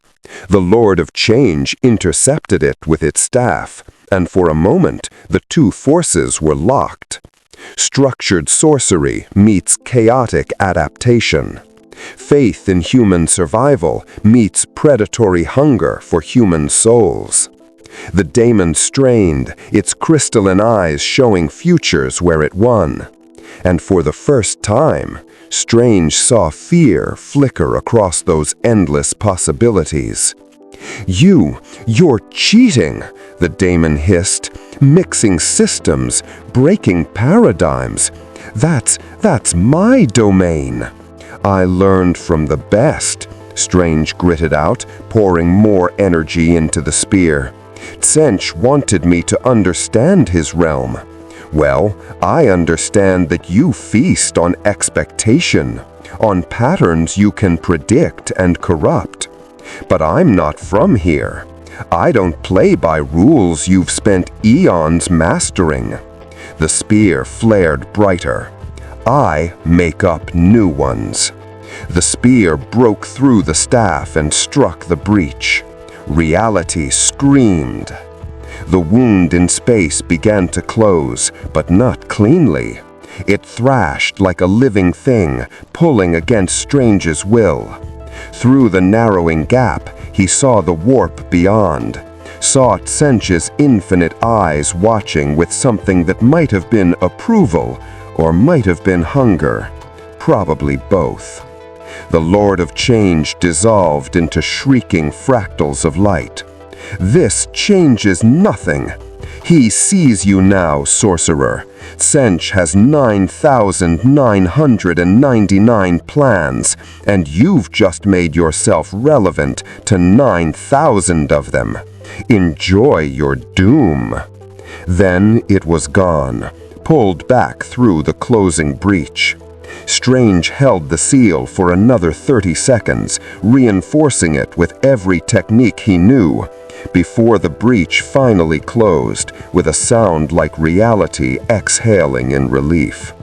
The Lord of Change intercepted it with its staff, and for a moment the two forces were locked. Structured sorcery meets chaotic adaptation. Faith in human survival meets predatory hunger for human souls. The daemon strained, its crystalline eyes showing futures where it won. And for the first time, Strange saw fear flicker across those endless possibilities. You're cheating, the daemon hissed, mixing systems, breaking paradigms. That's my domain. I learned from the best, Strange gritted out, pouring more energy into the spear. Tsench wanted me to understand his realm. Well, I understand that you feast on expectation, on patterns you can predict and corrupt. But I'm not from here. I don't play by rules you've spent eons mastering. The spear flared brighter. I make up new ones. The spear broke through the staff and struck the breach. Reality screamed. The wound in space began to close, but not cleanly. It thrashed like a living thing, pulling against Strange's will. Through the narrowing gap, he saw the warp beyond, saw Tsench's infinite eyes watching with something that might have been approval or might have been hunger, probably both. The Lord of Change dissolved into shrieking fractals of light. This changes nothing. He sees you now, sorcerer. Tsench has 9,999 plans, and you've just made yourself relevant to 9,000 of them. Enjoy your doom. Then it was gone, pulled back through the closing breach. Strange held the seal for another 30 seconds, reinforcing it with every technique he knew, before the breach finally closed, with a sound like reality exhaling in relief.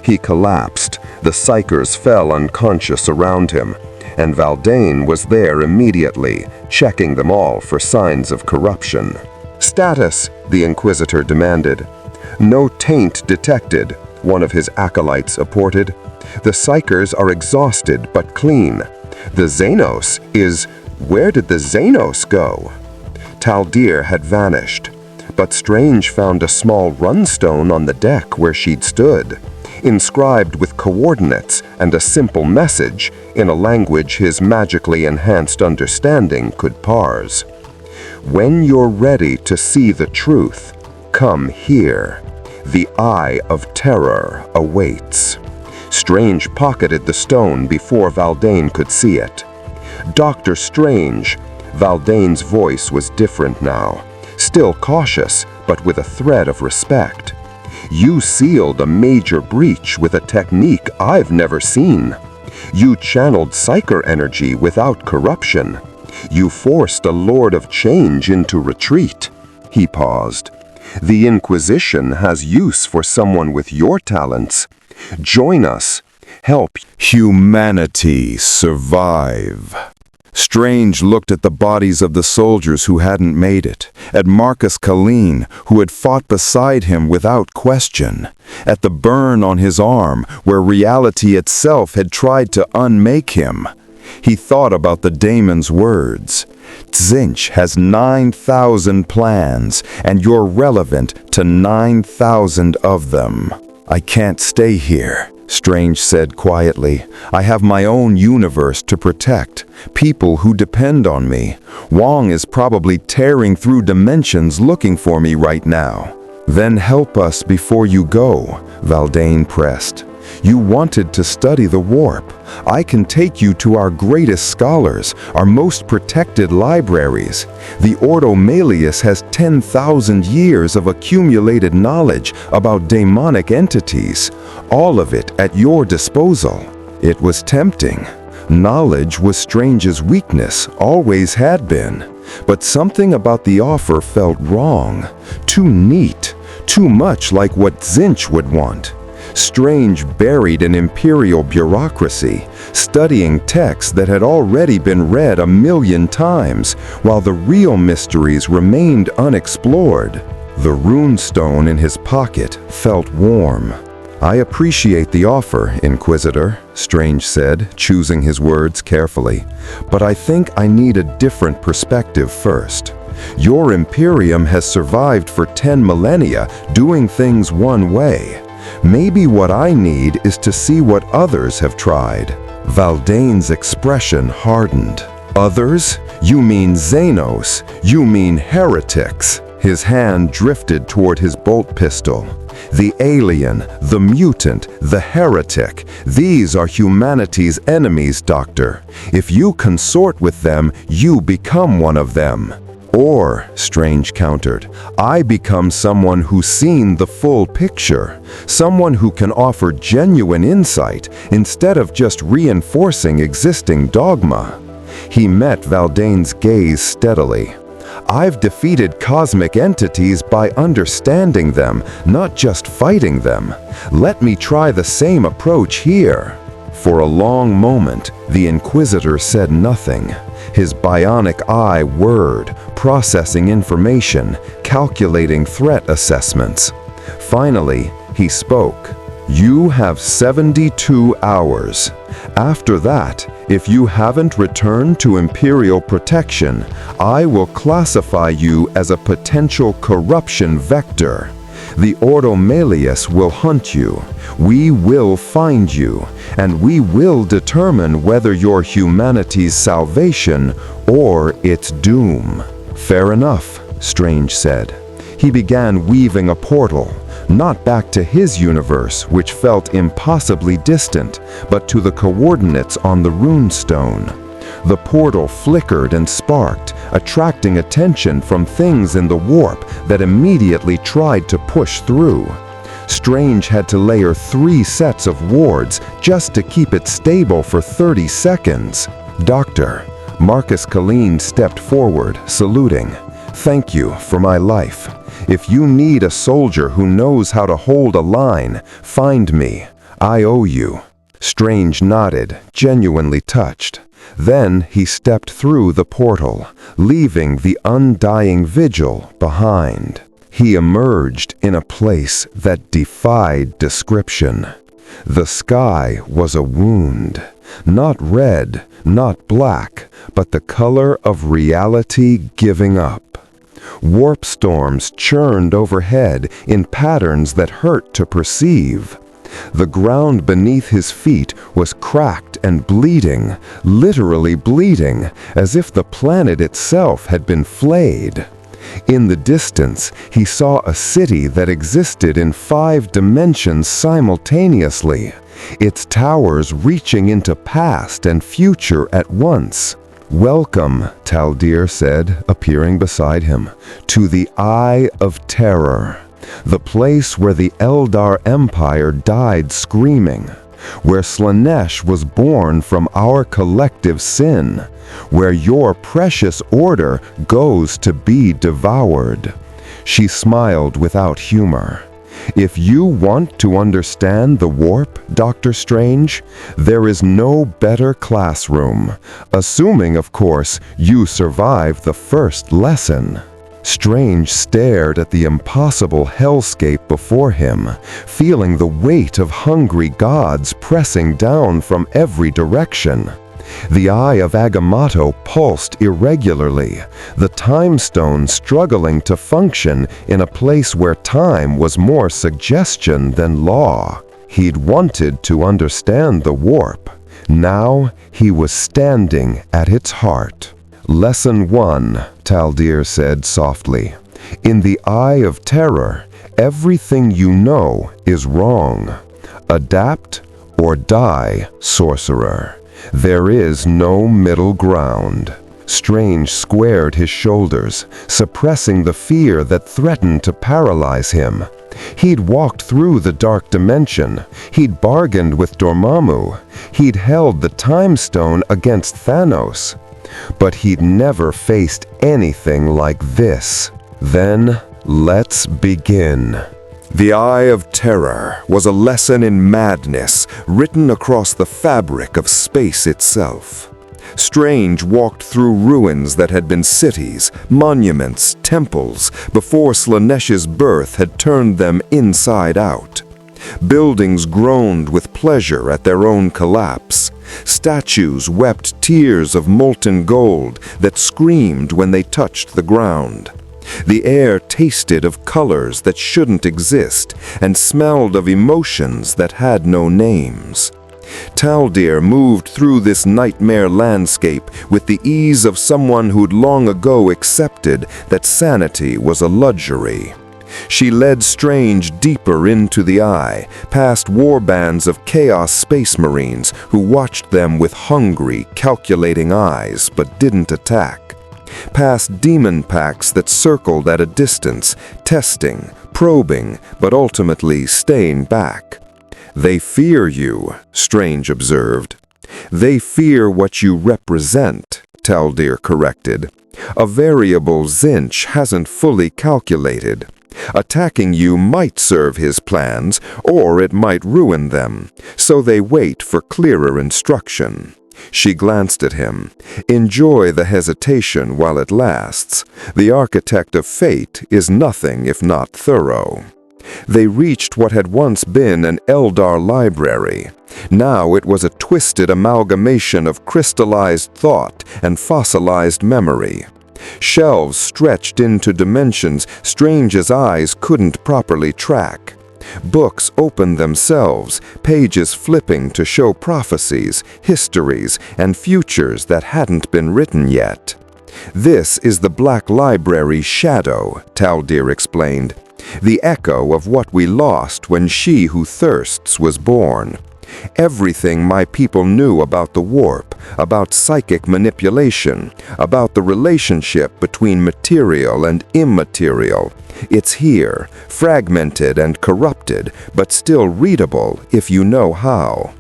He collapsed, the Psykers fell unconscious around him, and Valdane was there immediately, checking them all for signs of corruption. "Status," the Inquisitor demanded. "No taint detected," one of his acolytes apported. "The Psykers are exhausted but clean. The Xenos is... Where did the Xenos go?" Taldir had vanished, but Strange found a small runestone on the deck where she'd stood, inscribed with coordinates and a simple message in a language his magically enhanced understanding could parse. "When you're ready to see the truth, come here. The Eye of Terror awaits." Strange pocketed the stone before Valdane could see it. "Dr. Strange," Valdane's voice was different now, still cautious, but with a thread of respect. "You sealed a major breach with a technique I've never seen. You channeled psyker energy without corruption. You forced a Lord of Change into retreat." He paused. "The Inquisition has use for someone with your talents. Join us. Help Humanity survive." Strange looked at the bodies of the soldiers who hadn't made it, at Marcus Colleen, who had fought beside him without question, at the burn on his arm where reality itself had tried to unmake him. He thought about the daemon's words. "Tzeentch has 9,000 plans, and you're relevant to 9,000 of them." "I can't stay here," Strange said quietly. "I have my own universe to protect, people who depend on me. Wong is probably tearing through dimensions looking for me right now." "Then help us before you go," Valdane pressed. "You wanted to study the warp. I can take you to our greatest scholars, our most protected libraries. The Ordo Malleus has 10,000 years of accumulated knowledge about demonic entities, all of it at your disposal." It was tempting. Knowledge was Strange's weakness, always had been. But something about the offer felt wrong, too neat, too much like what Tzeentch would want. Strange buried in Imperial bureaucracy, studying texts that had already been read 1,000,000 times, while the real mysteries remained unexplored. The runestone in his pocket felt warm. "I appreciate the offer, Inquisitor," Strange said, choosing his words carefully. "But I think I need a different perspective first. Your Imperium has survived for 10 millennia doing things one way. Maybe what I need is to see what others have tried." Valdane's expression hardened. "Others? You mean Xenos? You mean heretics?" His hand drifted toward his bolt pistol. "The alien, the mutant, the heretic, these are humanity's enemies, Doctor. If you consort with them, you become one of them." "Or," Strange countered, "I become someone who's seen the full picture, someone who can offer genuine insight instead of just reinforcing existing dogma." He met Valdane's gaze steadily. "I've defeated cosmic entities by understanding them, not just fighting them. Let me try the same approach here." For a long moment, the Inquisitor said nothing. His bionic eye whirred, processing information, calculating threat assessments. Finally, he spoke. "You have 72 hours. After that, if you haven't returned to Imperial protection, I will classify you as a potential corruption vector. The Ordo Malleus will hunt you. We will find you, and we will determine whether you're humanity's salvation or its doom." "Fair enough," Strange said. He began weaving a portal, not back to his universe, which felt impossibly distant, but to the coordinates on the runestone. The portal flickered and sparked, attracting attention from things in the warp that immediately tried to push through. Strange had to layer 3 sets of wards just to keep it stable for 30 seconds. "Doctor," Marcus Colleen stepped forward, saluting. "Thank you for my life. If you need a soldier who knows how to hold a line, find me. I owe you." Strange nodded, genuinely touched. Then he stepped through the portal, leaving the undying vigil behind. He emerged in a place that defied description. The sky was a wound, not red, not black, but the color of reality giving up. Warp storms churned overhead in patterns that hurt to perceive. The ground beneath his feet was cracked and bleeding, literally bleeding, as if the planet itself had been flayed. In the distance, he saw a city that existed in 5 dimensions simultaneously, its towers reaching into past and future at once. "Welcome," Taldir said, appearing beside him, "to the Eye of Terror, the place where the Eldar Empire died screaming. where Slaanesh was born from our collective sin, where your precious order goes to be devoured." She smiled without humor. "If you want to understand the warp, Dr. Strange, there is no better classroom, assuming, of course, you survive the first lesson." Strange stared at the impossible hellscape before him, feeling the weight of hungry gods pressing down from every direction. The eye of Agamotto pulsed irregularly, the time stone struggling to function in a place where time was more suggestion than law. He'd wanted to understand the warp. Now he was standing at its heart. "Lesson 1, Taldir said softly. "In the eye of terror, everything you know is wrong. Adapt or die, sorcerer. There is no middle ground." Strange squared his shoulders, suppressing the fear that threatened to paralyze him. He'd walked through the dark dimension. He'd bargained with Dormammu. He'd held the Time Stone against Thanos. But he'd never faced anything like this. "Then, let's begin." The Eye of Terror was a lesson in madness written across the fabric of space itself. Strange walked through ruins that had been cities, monuments, temples, before Slaanesh's birth had turned them inside out. Buildings groaned with pleasure at their own collapse. Statues wept tears of molten gold that screamed when they touched the ground. The air tasted of colors that shouldn't exist and smelled of emotions that had no names. Taldir moved through this nightmare landscape with the ease of someone who'd long ago accepted that sanity was a luxury. She led Strange deeper into the eye, past warbands of Chaos Space Marines who watched them with hungry, calculating eyes but didn't attack. Past demon packs that circled at a distance, testing, probing, but ultimately staying back. "They fear you," Strange observed. "They fear what you represent," Taldir corrected. "A variable Zinch hasn't fully calculated. Attacking you might serve his plans, or it might ruin them, so they wait for clearer instruction." She glanced at him. "Enjoy the hesitation while it lasts. The architect of fate is nothing if not thorough." They reached what had once been an Eldar library. Now it was a twisted amalgamation of crystallized thought and fossilized memory. Shelves stretched into dimensions Strange's eyes couldn't properly track. Books opened themselves, pages flipping to show prophecies, histories, and futures that hadn't been written yet. "This is the Black Library's shadow," Taldir explained. "The echo of what we lost when She Who Thirsts was born. Everything my people knew about the warp, about psychic manipulation, about the relationship between material and immaterial. It's here, fragmented and corrupted, but still readable if you know how."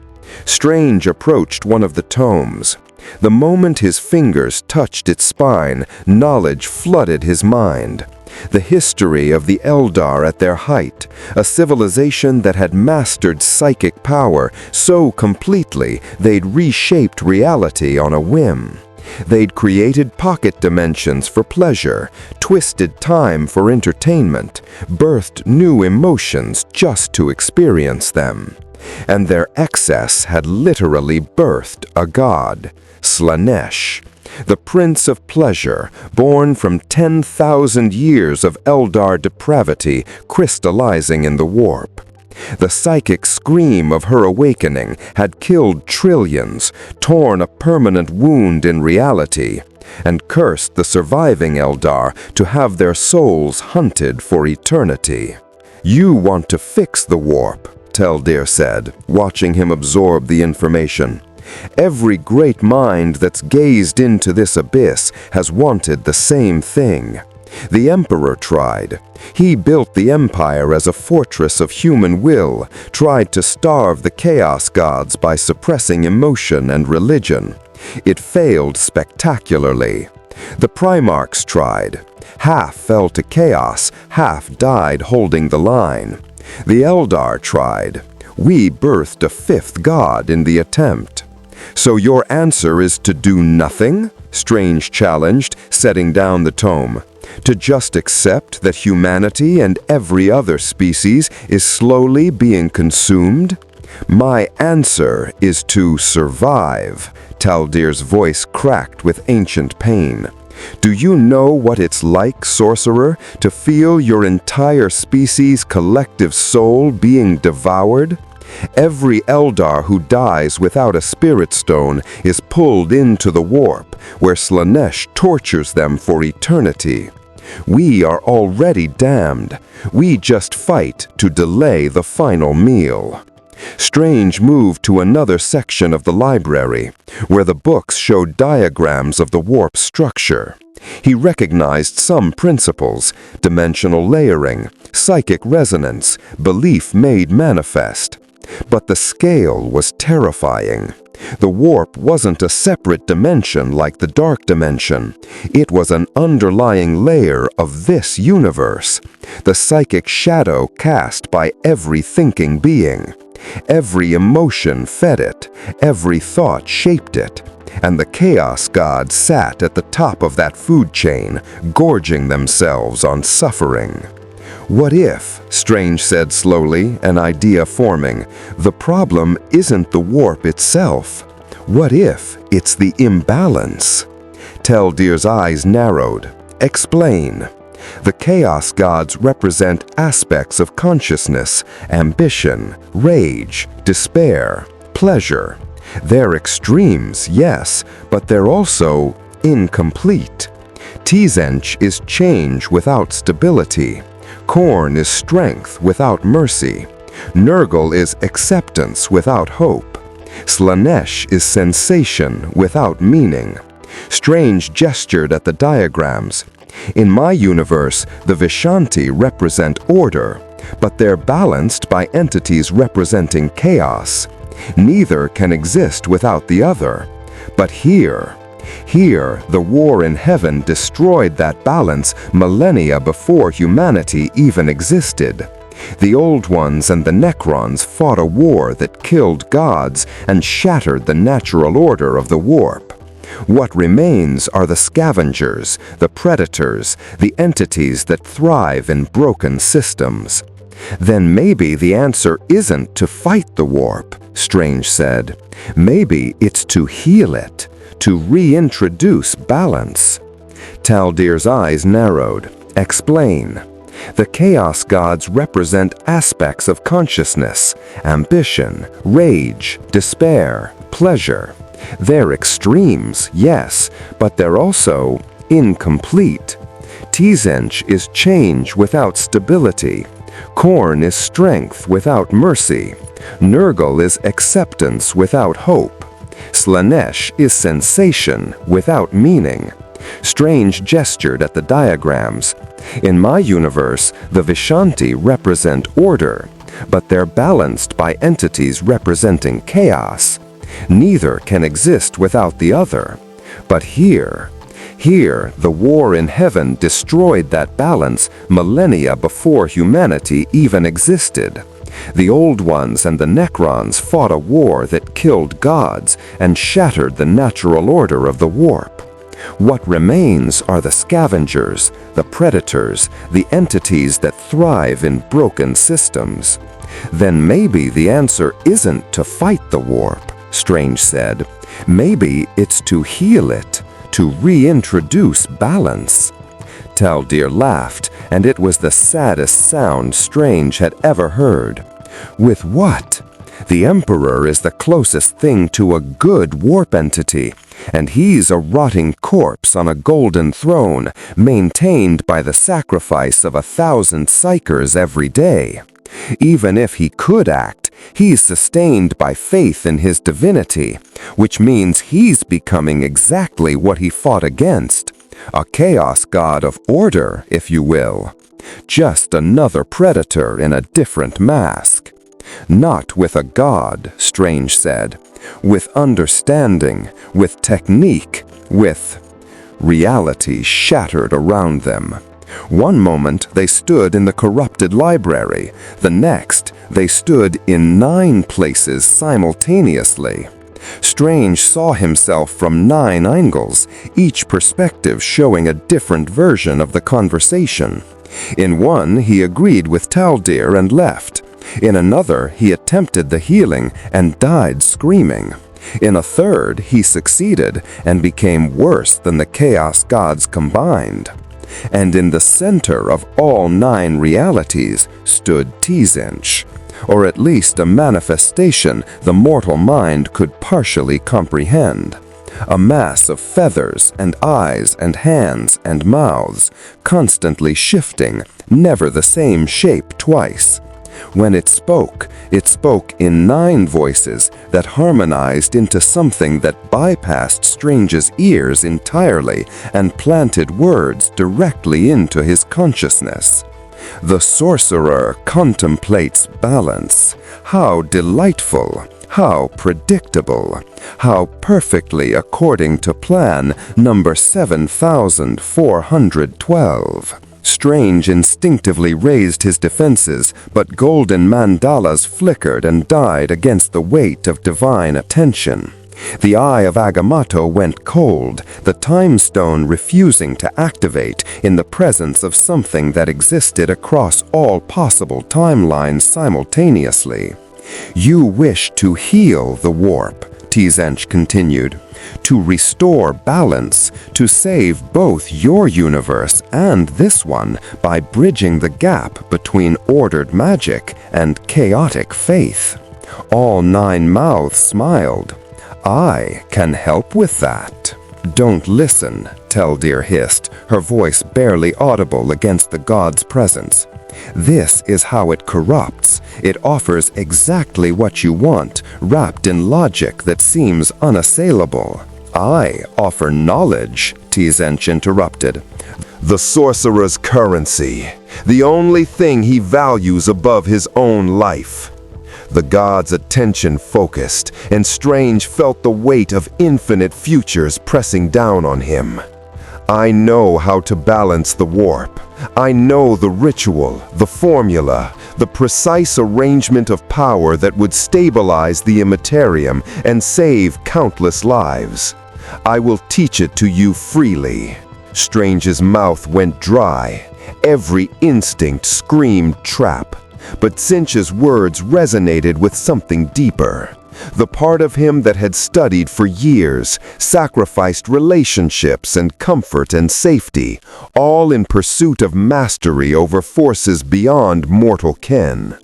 Strange approached one of the tomes. The moment his fingers touched its spine, knowledge flooded his mind. The history of the Eldar at their height, a civilization that had mastered psychic power so completely they'd reshaped reality on a whim. They'd created pocket dimensions for pleasure, twisted time for entertainment, birthed new emotions just to experience them. And their excess had literally birthed a god, Slaanesh, the Prince of Pleasure, born from 10,000 years of Eldar depravity crystallizing in the warp. The psychic scream of her awakening had killed trillions, torn a permanent wound in reality, and cursed the surviving Eldar to have their souls hunted for eternity. "You want to fix the warp," Taldir said, watching him absorb the information. "Every great mind that's gazed into this abyss has wanted the same thing. The Emperor tried. He built the Empire as a fortress of human will, tried to starve the Chaos Gods by suppressing emotion and religion. It failed spectacularly. The Primarchs tried. Half fell to chaos, half died holding the line. The Eldar tried. We birthed a fifth god in the attempt. So your answer is to do nothing? Strange challenged, setting down the tome. To just accept that humanity and every other species is slowly being consumed? My answer is to survive. Taldir's voice cracked with ancient pain. Do you know what it's like, sorcerer, to feel your entire species' collective soul being devoured? Every Eldar who dies without a spirit stone is pulled into the warp, where Slaanesh tortures them for eternity. We are already damned. We just fight to delay the final meal. Strange moved to another section of the library, where the books showed diagrams of the warp structure. He recognized some principles: dimensional layering, psychic resonance, belief made manifest. But the scale was terrifying. The warp wasn't a separate dimension like the dark dimension. It was an underlying layer of this universe, the psychic shadow cast by every thinking being. Every emotion fed it, every thought shaped it, and the Chaos Gods sat at the top of that food chain, gorging themselves on suffering. What if, Strange said slowly, an idea forming, the problem isn't the warp itself? What if it's the imbalance? Taldir's eyes narrowed. Explain. The Chaos Gods represent aspects of consciousness, ambition, rage, despair, pleasure. They're extremes, yes, but they're also incomplete. Tzench is change without stability. Khorne is strength without mercy. Nurgle is acceptance without hope. Slaanesh is sensation without meaning. Strange gestured at the diagrams. In my universe, the Vishanti represent order, but they're balanced by entities representing chaos. Neither can exist without the other. But here, the war in heaven destroyed that balance millennia before humanity even existed. The Old Ones and the Necrons fought a war that killed gods and shattered the natural order of the warp. What remains are the scavengers, the predators, the entities that thrive in broken systems. Then maybe the answer isn't to fight the warp, Strange said. Maybe it's to heal it, to reintroduce balance. Taldir's eyes narrowed. Explain. The Chaos Gods represent aspects of consciousness, ambition, rage, despair, pleasure. They're extremes, yes, but they're also incomplete. Tzench is change without stability. Khorne is strength without mercy. Nurgle is acceptance without hope. Slaanesh is sensation without meaning. Strange gestured at the diagrams. In my universe, the Vishanti represent order, but they're balanced by entities representing chaos. Neither can exist without the other. But here, the war in heaven destroyed that balance millennia before humanity even existed. The Old Ones and the Necrons fought a war that killed gods and shattered the natural order of the warp. What remains are the scavengers, the predators, the entities that thrive in broken systems. Then maybe the answer isn't to fight the warp, Strange said. Maybe it's to heal it, to reintroduce balance. Taldir laughed, and it was the saddest sound Strange had ever heard. With what? The Emperor is the closest thing to a good warp entity, and he's a rotting corpse on a golden throne, maintained by the sacrifice of 1,000 psychers every day. Even if he could act, he's sustained by faith in his divinity, which means he's becoming exactly what he fought against: A chaos god of order, if you will. Just another predator in a different mask. Not with a god, Strange said. With understanding, with technique, with... Reality shattered around them. One moment they stood in the corrupted library. The next, they stood in 9 places simultaneously. Strange saw himself from 9 angles, each perspective showing a different version of the conversation. In one, he agreed with Taldir and left. In another, he attempted the healing and died screaming. In a third, he succeeded and became worse than the Chaos Gods combined. And in the center of all 9 realities stood Tzench, or at least a manifestation the mortal mind could partially comprehend. A mass of feathers and eyes and hands and mouths, constantly shifting, never the same shape twice. When it spoke in 9 voices that harmonized into something that bypassed Strange's ears entirely and planted words directly into his consciousness. The sorcerer contemplates balance. How delightful, how predictable, how perfectly according to plan number 7412. Strange instinctively raised his defenses, but golden mandalas flickered and died against the weight of divine attention. The eye of Agamotto went cold, the time stone refusing to activate in the presence of something that existed across all possible timelines simultaneously. You wish to heal the warp, Tzench continued, to restore balance, to save both your universe and this one by bridging the gap between ordered magic and chaotic faith. All 9 mouths smiled. I can help with that. Don't listen, Taldir hissed, her voice barely audible against the god's presence. This is how it corrupts. It offers exactly what you want, wrapped in logic that seems unassailable. I offer knowledge, Tzench interrupted. The sorcerer's currency, the only thing he values above his own life. The god's attention focused, and Strange felt the weight of infinite futures pressing down on him. I know how to balance the warp. I know the ritual, the formula, the precise arrangement of power that would stabilize the Imperium and save countless lives. I will teach it to you freely. Strange's mouth went dry. Every instinct screamed trap. But Tzench's words resonated with something deeper. The part of him that had studied for years, sacrificed relationships and comfort and safety, all in pursuit of mastery over forces beyond mortal ken.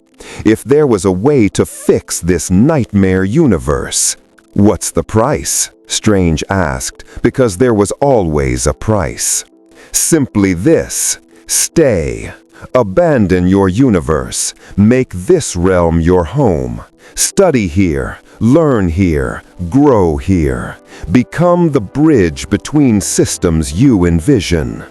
If there was a way to fix this nightmare universe. What's the price? Strange asked, because there was always a price. Simply this: stay. Abandon your universe. Make this realm your home. Study here. Learn here. Grow here. Become the bridge between systems you envision.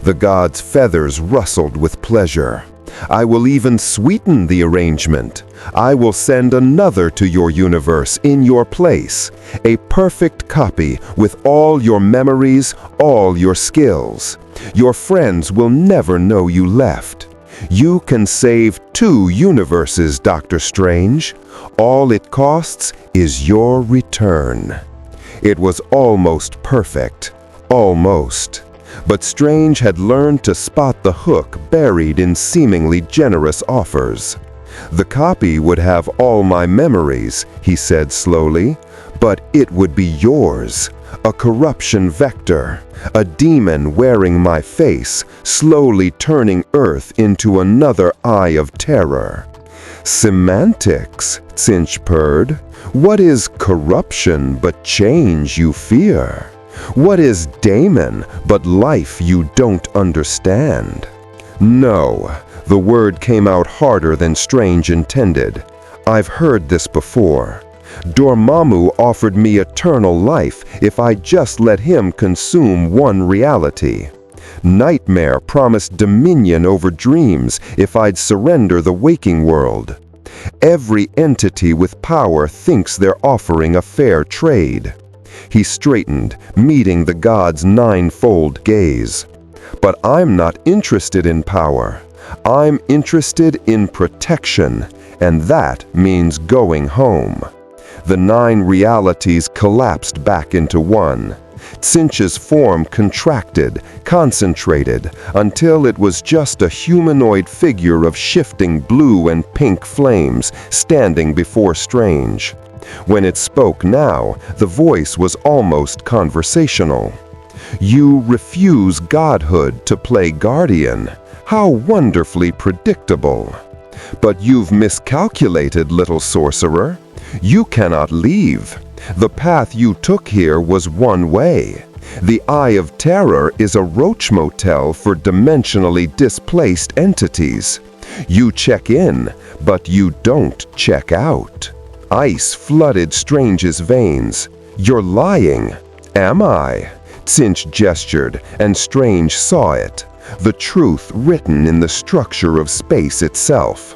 The god's feathers rustled with pleasure. I will even sweeten the arrangement. I will send another to your universe in your place. A perfect copy with all your memories, all your skills. Your friends will never know you left. You can save 2 universes, Dr. Strange. All it costs is your return. It was almost perfect. Almost. But Strange had learned to spot the hook buried in seemingly generous offers. The copy would have all my memories, he said slowly, but it would be yours. A corruption vector, a demon wearing my face, slowly turning Earth into another eye of terror. Semantics, Tzench purred. What is corruption but change you fear? What is daemon but life you don't understand? No, the word came out harder than Strange intended. I've heard this before. Dormammu offered me eternal life if I just let him consume one reality. Nightmare promised dominion over dreams if I'd surrender the waking world. Every entity with power thinks they're offering a fair trade. He straightened, meeting the god's ninefold gaze. But I'm not interested in power. I'm interested in protection, and that means going home. The 9 realities collapsed back into one. Tzeentch's form contracted, concentrated, until it was just a humanoid figure of shifting blue and pink flames standing before Strange. When it spoke now, the voice was almost conversational. "You refuse godhood to play guardian. How wonderfully predictable. But you've miscalculated, little sorcerer. You cannot leave. The path you took here was one way. The Eye of Terror is a roach motel for dimensionally displaced entities. You check in, but you don't check out." Ice flooded Strange's veins. "You're lying." "Am I?" Tzeentch gestured, and Strange saw it. The truth written in the structure of space itself.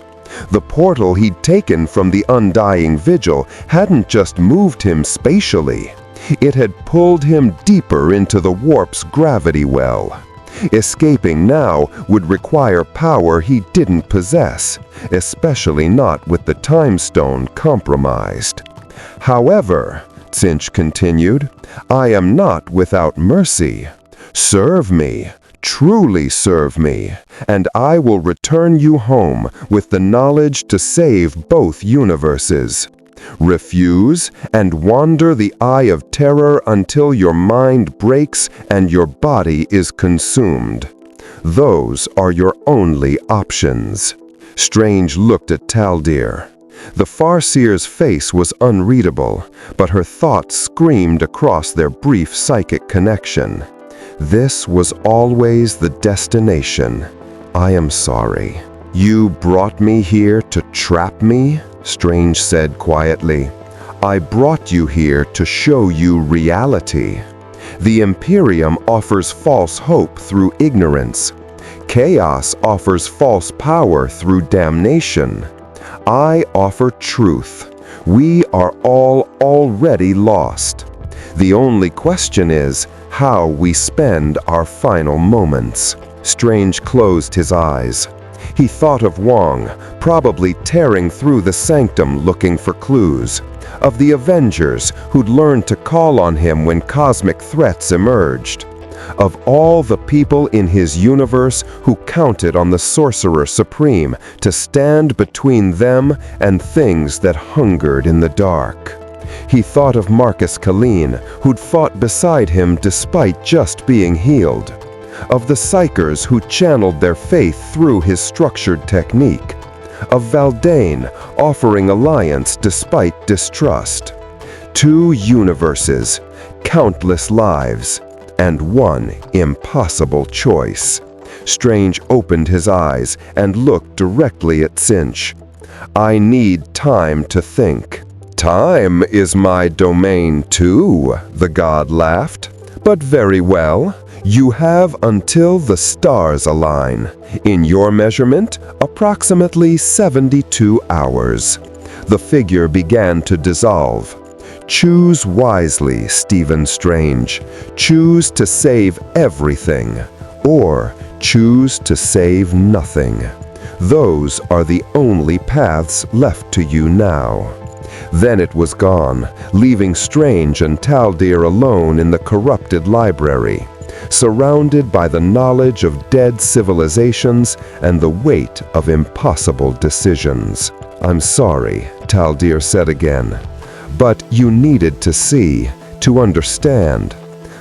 The portal he'd taken from the Undying Vigil hadn't just moved him spatially. It had pulled him deeper into the warp's gravity well. Escaping now would require power he didn't possess, especially not with the Time Stone compromised. "However," Tzeentch continued, "I am not without mercy. Serve me. Truly serve me, and I will return you home with the knowledge to save both universes. Refuse and wander the Eye of Terror until your mind breaks and your body is consumed. Those are your only options." Strange looked at Taldir. The Farseer's face was unreadable, but her thoughts screamed across their brief psychic connection. This was always the destination. "I am sorry. You brought me here to trap me?" Strange said quietly. "I brought you here to show you reality. The Imperium offers false hope through ignorance. Chaos offers false power through damnation. I offer truth. We are all already lost. The only question is how we spend our final moments." Strange closed his eyes. He thought of Wong, probably tearing through the sanctum looking for clues, of the Avengers who'd learned to call on him when cosmic threats emerged, of all the people in his universe who counted on the Sorcerer Supreme to stand between them and things that hungered in the dark. He thought of Marcus Colleen, who'd fought beside him despite just being healed, of the Psychers who channeled their faith through his structured technique, of Valdane offering alliance despite distrust. 2 universes, countless lives, and one impossible choice. Strange opened his eyes and looked directly at Tzeentch. "I need time to think." "Time is my domain too," the god laughed. "But very well. You have until the stars align. In your measurement, approximately 72 hours. The figure began to dissolve. "Choose wisely, Stephen Strange. Choose to save everything, or choose to save nothing. Those are the only paths left to you now." Then it was gone, leaving Strange and Taldir alone in the corrupted library, surrounded by the knowledge of dead civilizations and the weight of impossible decisions. "I'm sorry," Taldir said again. "But you needed to see, to understand.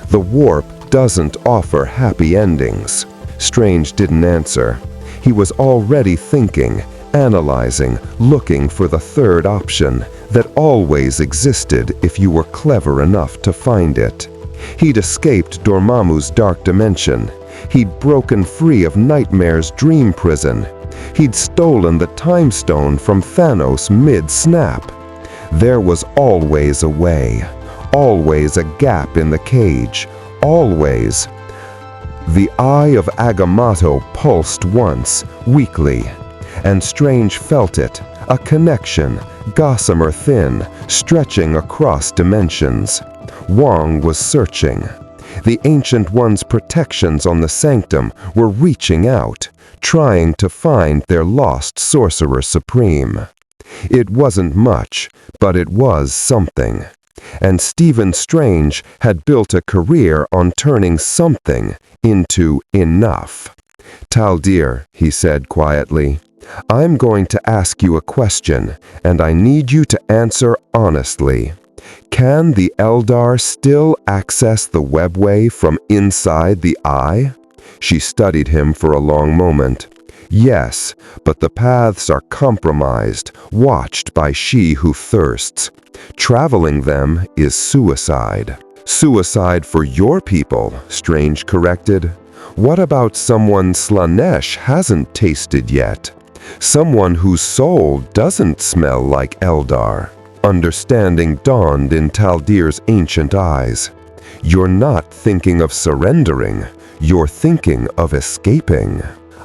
The warp doesn't offer happy endings." Strange didn't answer. He was already thinking, analyzing, looking for the third option that always existed if you were clever enough to find it. He'd escaped Dormammu's dark dimension. He'd broken free of Nightmare's dream prison. He'd stolen the Time Stone from Thanos mid-snap. There was always a way, always a gap in the cage, always. The eye of Agamotto pulsed once, weakly, and Strange felt it, a connection, gossamer thin, stretching across dimensions. Wong was searching. The Ancient One's protections on the sanctum were reaching out, trying to find their lost Sorcerer Supreme. It wasn't much, but it was something. And Stephen Strange had built a career on turning something into enough. "Taldir," he said quietly, "I'm going to ask you a question, and I need you to answer honestly. Can the Eldar still access the webway from inside the eye?" She studied him for a long moment. "Yes, but the paths are compromised, watched by she who thirsts. Traveling them is suicide." "Suicide for your people," Strange corrected. "What about someone Slanesh hasn't tasted yet? Someone whose soul doesn't smell like Eldar?" Understanding dawned in Taldir's ancient eyes. "You're not thinking of surrendering. You're thinking of escaping."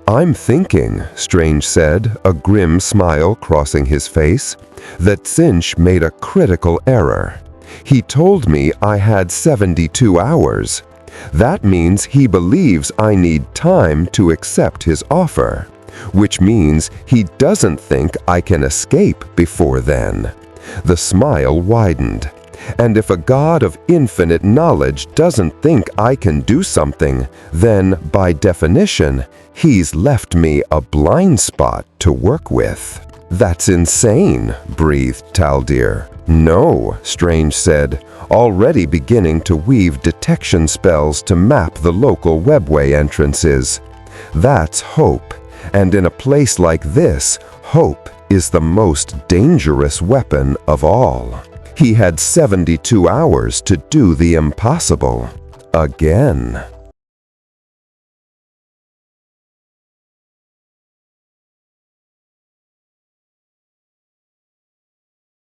"I'm thinking," Strange said, a grim smile crossing his face, "that Tzeentch made a critical error. He told me I had 72 hours. That means he believes I need time to accept his offer, which means he doesn't think I can escape before then." The smile widened. "And if a God of infinite knowledge doesn't think I can do something, then, by definition, he's left me a blind spot to work with." "That's insane," breathed Taldir. "No," Strange said, already beginning to weave detection spells to map the local webway entrances. "That's hope, and in a place like this, hope is the most dangerous weapon of all." He had 72 hours to do the impossible. Again.